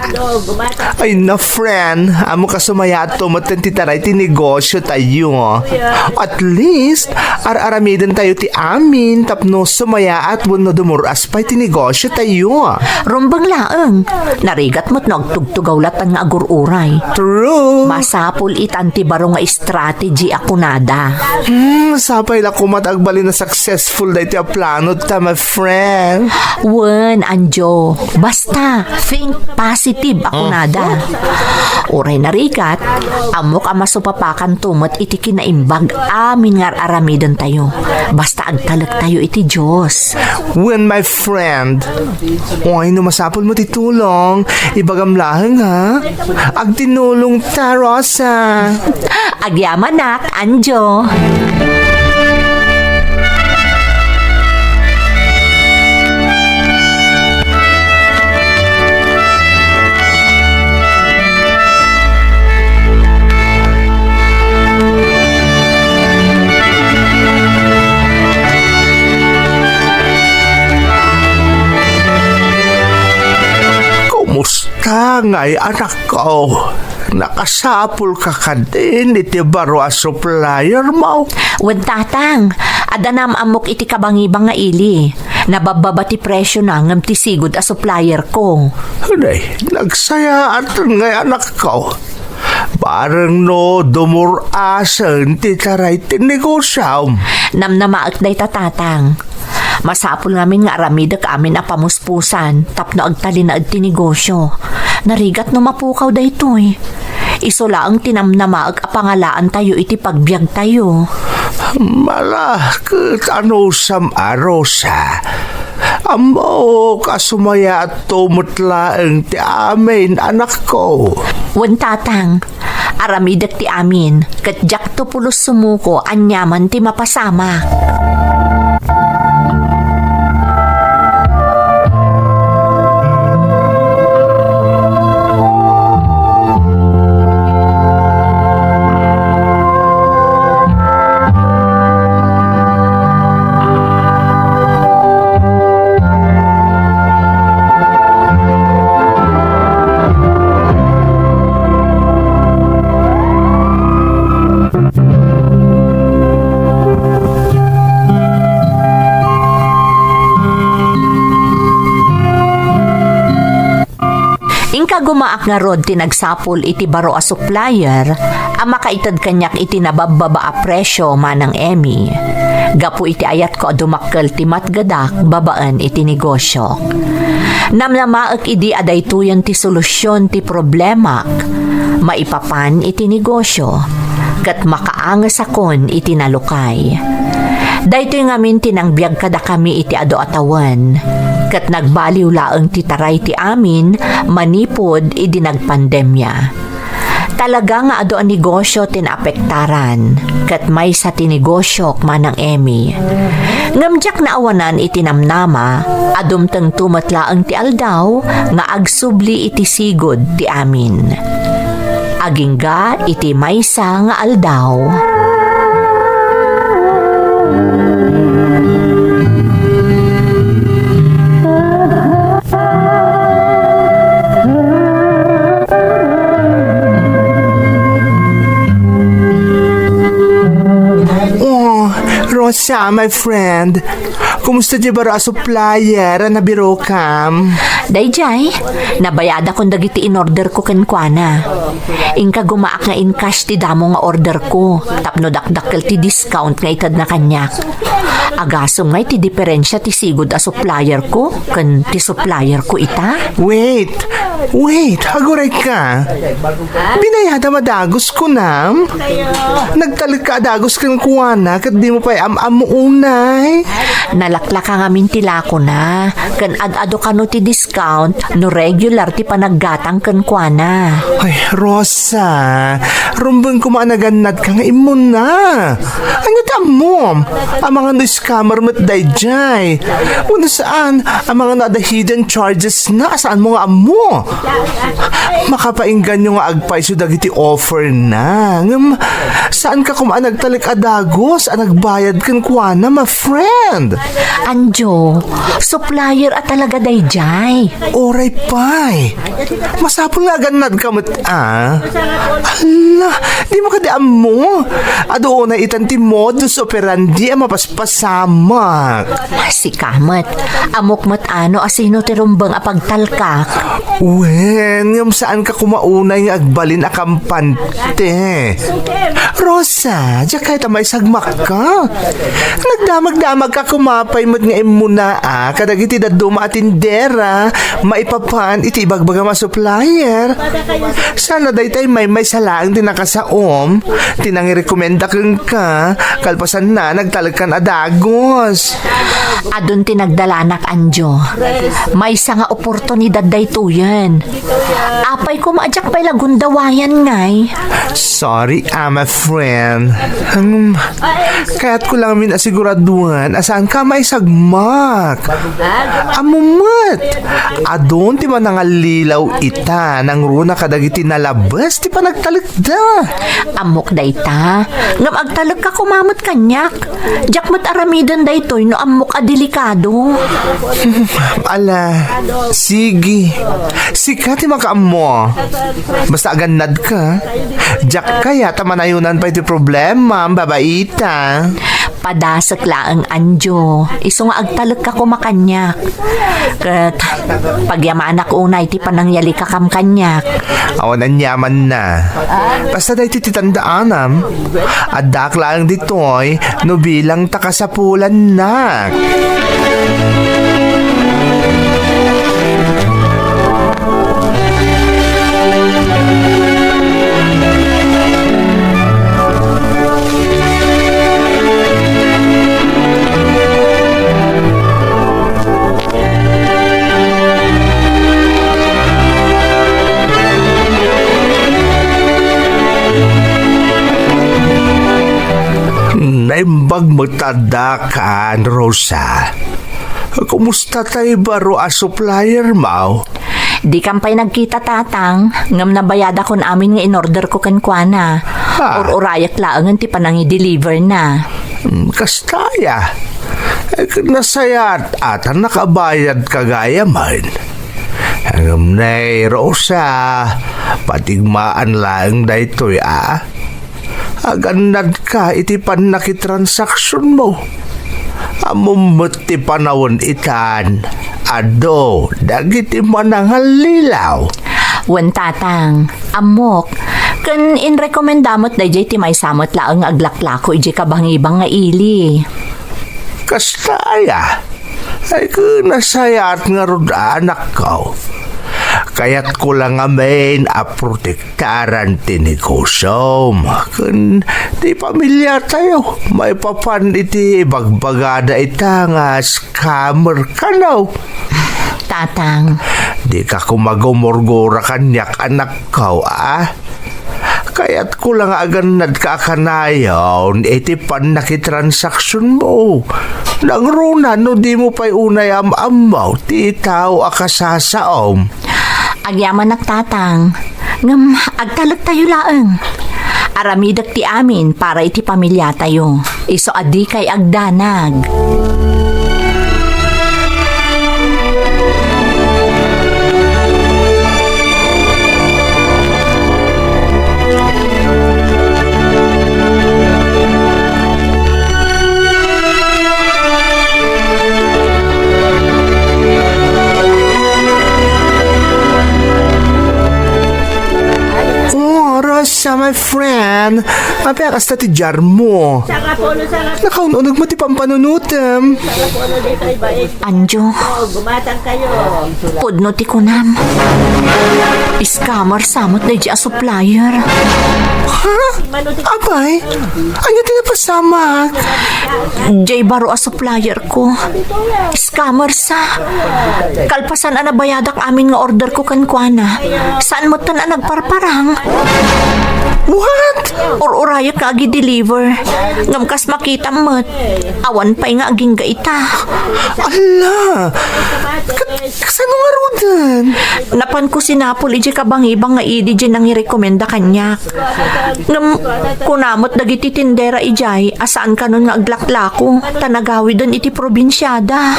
Ay na, friend. Amo ka sumaya at tumatan ti taray ti negosyo tayo. At least, aramidan tayo ti amin tapno sumaya at wano dumuras pa'y ti negosyo tayo. Rumbang laeng. Narigat mo't nagtugtugawlatan nga agururay. True! Masapul itanti baro nga strategy ako nada. Sapay la kumatagbali na successful da iti a plano ta, my friend. Wen, Anjo. Basta, think positive ako nada. Uray narigat, amok ang masupapakan tumot iti kinaimbag amin nga aramidon tayo. Basta agtalak tayo iti Diyos. When, my friend. Oy, no masapol mo titulong. Ibagamlahan ha. Agtinulong ta, Rosa. Agyamanak, Anjo. Kumusta ngay anak ko? Nakasapul ka din iti baro a supplier mo. Wen tatang, adanam amok iti kabangibang nga ili. Nabababa ti presyo na ngam ti sigod a supplier ko. Hanay, nagsaya atin ngay anak ko. Parang no dumurasan ti taray ti negosyo. Namnamaak day tatang. Masapul namin nga aramidak amin a pamuspusan tapno agtali na ti negosyo. Narigat no mapukaw daytoy. Isola ang tinamnamaag a pangalaan tayo iti pagbiag tayo. Malakit ano sam arosa. Amo kasumaya at tumutlaang ti amin anak ko. Wen tatang, aramidak ti amin ket jak to pulos sumuko anyaman ti mapasama. Ingka gumaak nga rod tinagsapol iti baro a supplier, ang makaitad kanyak iti nabababa a presyo manang Emmy. Gapu iti ayat ko dumakkel ti matgadak babaan iti negosyo. Namnamaak idi aday tuyan ti solusyon ti problemak. Maipapan iti negosyo. Kat makaangas akon iti nalukay. Daytoy ngamin tinangbiag kada kami iti ado atawan. Kat nagbaliw laeng ti taray ti amin, manipod idi nagpandemya. Talaga nga ado ang negosyo tinapektaran, kat may sa tinigosyok manang Emmy. Ngamjak na awanan iti namnama, adumteng tumatla ang ti aldaw, nga agsubli iti sigod ti amin. Agingga iti maysa nga aldaw. Rosa, my friend. Kumusta di ba supplier na biro kam? Dayjay, nabayada kong dagiti in-order ko kenkwana. Ingka gumaak nga in cash ti damo nga order ko. Tapno dakdakkel ti discount nga itad na kanyak. Agasong nga ti diferensya ti sigod a supplier ko ken ti supplier ko ita. Wait, haguray ka. Binayada madagos ko na. Nagtalik ka adagos kang kuwana kat di mo pa amuunay. Nalakla ka nga mintila ko na. Ken ad-ado ka no ti discount no regular ti panaggatang kenkwana. Ay, Rosa, rumbang kumaanaganad ka nga imun na. Ano mo? Ang mga no-scammer mo't dayjay. Una saan, ang mga nada hidden charges na, saan mo nga amo? Makapainggan nyo nga agpaiso dagiti offer na. Saan ka kumaanagtalik adagos, nagbayad kan kuwana, my friend? Anjo, supplier at talaga dayjay. Oray pay. Masapol nga ganad ka mo't Ala, di mo kadiam mo. Ado na itanti modus operandi ang mapaspasamak. Si kamat, amok mat ano asino ti rumbang apagtalkak. Wen, ngam saan ka kumaunay nga agbalin a kampante? Rosa, diya kahit may sagmak ka. Nagdamag-damag ka kumapay mo't nga imuna kadag iti daduma at tindera, maipapan iti ibagbaga ma supplier. Sana daytay may salaang tinakasaom, tinangirekomenda kang ka, kalpasan na nagtalagkan adagos. Adun tinagdalanak Anjo. May isa nga oportunidad daytoyan. Apay ko maadyak pa'y lagundawayan ngay. Sorry, my friend. Kaya't ko lang min asiguraduhan asaan ka may sagmak. Amumat. Adon ti manangalilaw ita nang runa kadagiti nalabas ti panagtalikda. Amok dayta. Ngam agtalag ka kumamot kanyak. Jak mat aramidan daytoy no amok delikado. Ala, sige. Sika ti makaamo. Basta aganad ka. Jak kaya tamanayunan pa iti problema, babaita. Padasak laang Anjo. Iso nga agtalag ka kumakanyak. Kat pagyaman ako unay ti panangyali ka kam kanyak. Awanan yaman na. Basta dahi tititandaanam. Adak lang ditoy no bilang takasapulan na. Naimbag magtadakan, Rosa. Kumusta tayo baro a supplier mo? Di kampay nagkita tatang, ngam nabayada kon amin nga in-order ko kenkwana. Or urayak laang ti panang i-deliver na. Kastaya. Nasayat at nakabayad kagaya man. Hanggang na Rosa, patigmaan lang daytoy Aganad ka iti panakitransaksyon mo. Amumot ti panawon itan. Ado, dagiti manangalilaw. Wen tatang, amok. Kan inrekomendamot dayjay ti may samot laang aglaklako iji kabangibang nga ili. Kastaya. Ay nasayat nga rod anak ko. Kaya't ko lang amin aprotektaran tinegosyo. Kun di pamilya tayo, may papan iti bagbagada itanga scammer ka no. Tatang, Di ka kumagumurgura kanyak anak ko, Kaya't ko lang agan nagkakanayaw iti pan nakitransaksyon mo. Nangruna no di mo pa'y unay am-amaw, ti tao akasasaom. agyaman nagtatang. Ngam, agtalag tayo laeng. Aramidak ti amin para iti pamilya tayo. Iso adi kay agdanag. Rosa, my friend. Apekas na ti jar mo. Nakaunog mo ti pampanunutem. Anjo, pudno ti kunam. Scammer samot na di a supplier. Ha? Abay? Ano ti napasamak? Jay baro a supplier ko. Scammer sa. Kalpasan a nabayadak amin nga order ko kankwana. Saan mo tan a nagparparang? What? Or uraya ka agi deliver. Ngamkas makita mo't. Awan pa'y nga aging gaita. Ala! Kasano nga rodan? Napan ko sinapol iji kabang-ibang nga idi iji nang i-rekomenda kanyak. Ngam kunamot dagiti tindera ijay asaan ka nun nga aglaklako. Tanagawi doon iti probinsyada.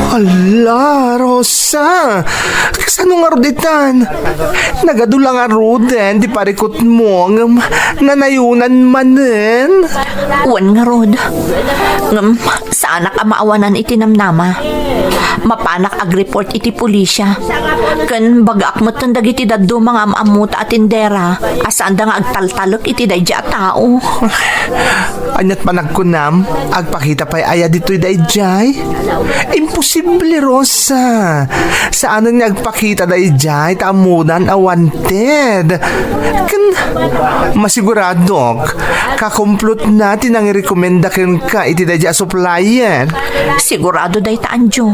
Ala, Rosa! Kasano nga roditan? Nagadula nga rodan, di parikot mo ng nanayunan manen. Uwan nga rod. Ngam saanak a maawanan iti namnama. Mapanak ag-report iti pulisya. Ken bagak mo tan dagiti daddo mga amamuta at tindera. Asaan da nga agtaltalok iti dayja a tao. Anyat managkunam, agpakita pa'y aya dito'y dayjay. Imposible, Rosa. Saan nga agpakita dayjay, tamunan a wanted. Kan, masiguradok, kakumplot natin ang i-rekomenda ka iti dayjay a supplier. Sigurado day ta Anjo.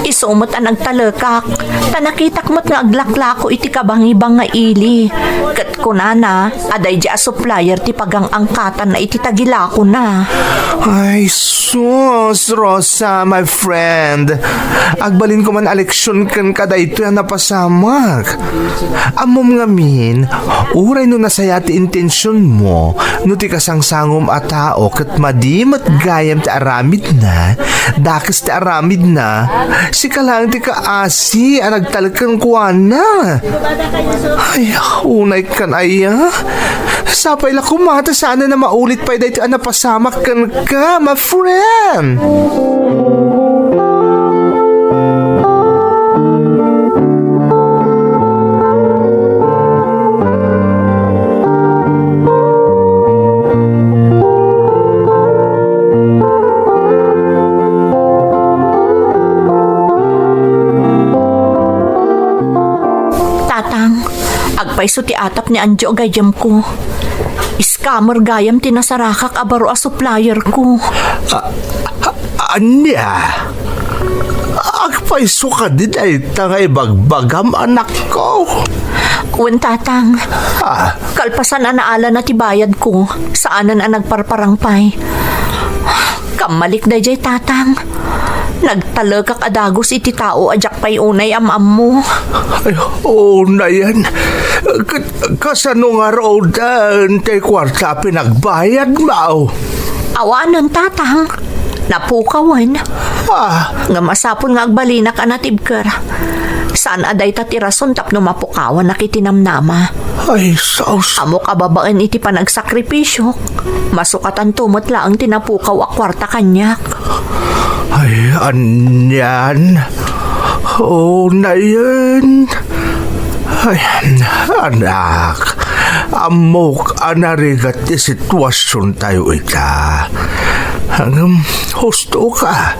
Isumot ang nagtalakak. Tanakitak mo't nga aglaklako iti kabang-ibang nga ili. Kat kunana, aday di a supplier ti pagang angkatan na iti tagilako na. Ay, sus, Rosa, my friend. Agbalin ko man aleksyon kan kada ito yan napasamak. Amom nga min, uray no nasaya ti intensyon mo, no ti kasangsangom a tao kat madimat gayam ti aramid na, dakis ti aramid na, si kalang ti kaasi ang nagtalakan kuwa na. Ay, unay kan aya. Sapay la kumata sana na maulit pa dito ang napasamak kan ka, my friend. Tatang, agpaiso ti atap ni Anjo gayam ko. Scammer gayam tinasarakak abaro a supplier ko. Anya? Agpaiso ka din ay tangay bagbagam anak ko. Uwan tatang, kalpasan na naala na tibayad ko. Saanan ang nagparparangpay. Kamalik day jay tatang. Nagtalagak adagos iti tao ajak pay unay am mo. Ay, na yan. Kasano nga rodan tay kwarta pinagbayad mo? Awanon tatang. Napukawan. Nga masapon nga agbalinak anatibker. Saan aday tatirason tapno mapukawan nakitinamnama. Ay, saus. Amok ababaan iti panagsakripisyo. Masukatan tumot laang tinapukaw a kwarta kanyak. Ay, anyan. Na yan. Ay, anak. Amok anarigat ti sitwasyon tayo ita. Hanggang husto ka.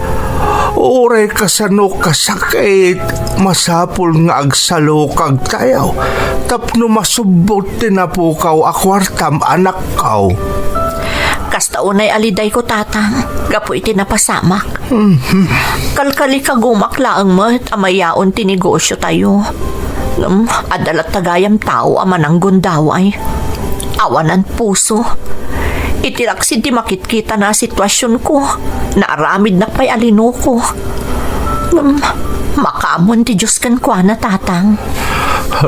Uray ka sa no kasakit. Masapul nga agsalo kag tayaw. Tapno masubot tinapukaw akwartam anak kaw. Kasta unay aliday ko tatang, gapo iti napasamak. Kalkali ka gumaklaang mat, amayaon tinegosyo tayo. Adalat tagayam tao ama ng gundaway. Awanan puso. Itiraksid di makitkita na sitwasyon ko. Naaramid na pa'y alino ko. Makamon ti Diyos kan kwa na tatang.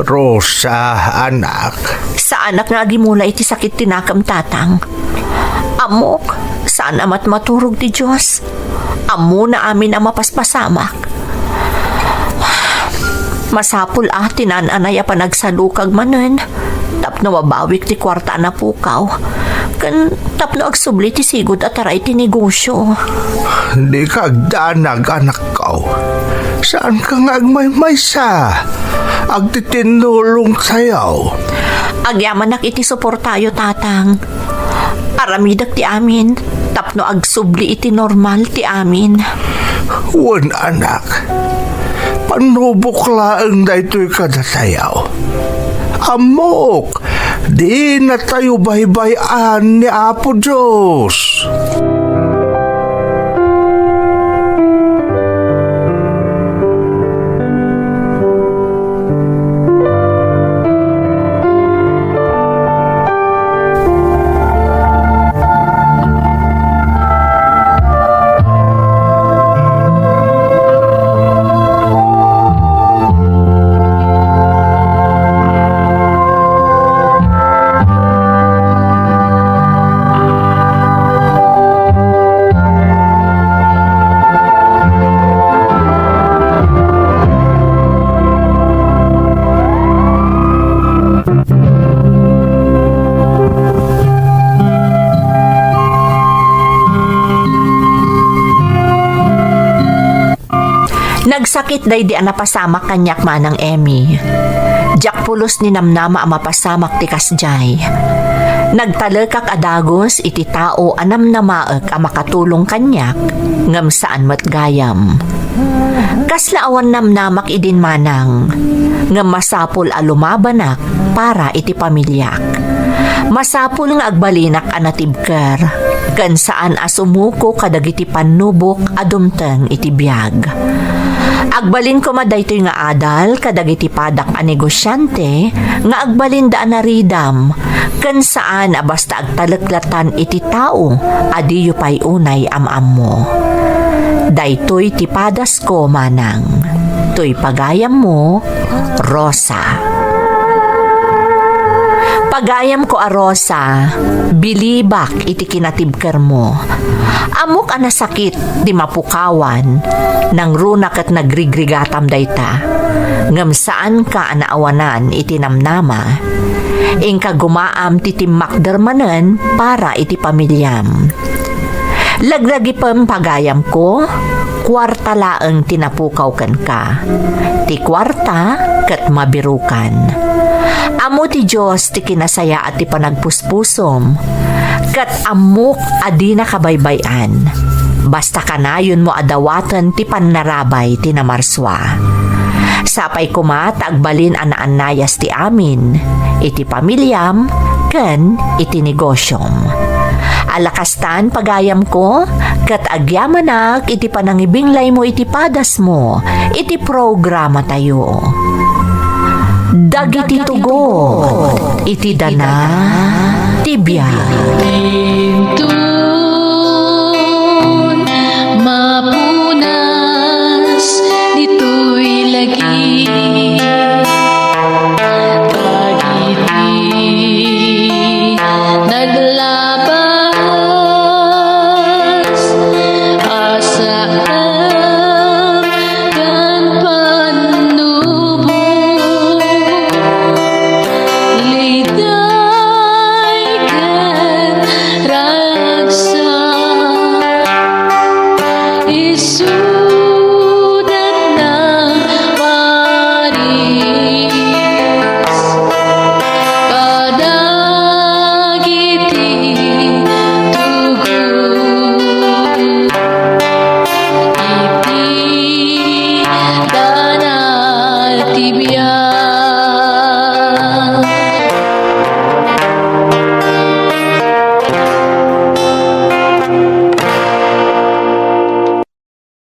Rosa, anak. Sa anak nga gimula iti sakit tinakam tatang. Amok, saan amat maturog ti Diyos? Amo na amin ang mapaspasamak. Masapul tinananay a panagsalukag manen. Tapno mabawik ti kwarta na pukaw. Kan tapno agsubli ti sigod at aray ti negosyo. Hindi ka agdanag, anak kaw. Saan ka nga agmaymaysa? Agtitinulong sayaw. Agyaman iti suportayo tatang. Aramidak ti amin. Tapno agsubli iti normal ti amin. Wan, anak. Panubok laang daytoy kadatayaw. Amok, di na tayo baybayan ni Apo Diyos. Nagsakit day di napasamak kanyak manang Emmy. Diyak pulos ni namnama ang mapasamak ti kasjay. Nagtalekak adagos iti tao anam na maek ang makatulong kanyak ngam saan matgayam. Kaslaawan namnamak idin manang ngam masapul a lumabanak para iti pamilyak. Masapul nga agbalinak anatibker kan saan asumuko kadagiti panubok adumteng iti biyag. Agbalin ko madaytoy nga adal kadagiti padak a negosyante nga agbalin daan na ridam kan saan basta agtaleklatan iti tao adiyo pay unay amamo. Daytoy ti padas ko manang. Toy pagayam mo, Rosa. Pagayam ko a Rosa, bilibak iti kinatibker mo. Amok ana sakit di mapukawan, nang runak at nagrigrigatam dayta. Ngam saan ka anaawanan iti namnama, ingka gumaam ti timakdermanen para iti pamilyam. Laglagi pang pagayam ko, kwarta laeng tinapukaw kan ka. Ti kwarta kat mabirukan. Amo ti Diyos ti kinasaya at ti panagpuspusom. Kat amok adi na kabaybayan. Basta kanayon mo adawatan ti panarabay ti namarswa. Sapay kumat agbalin anaanayas ti amin. Iti pamilyam ken iti negosyom. Alakastan pagayam ko, kat agyamanak iti panangibinglay mo iti padas mo, iti programa tayo. Dagiti tugo, iti dana, tibya. Mapunas, dito'y lagi.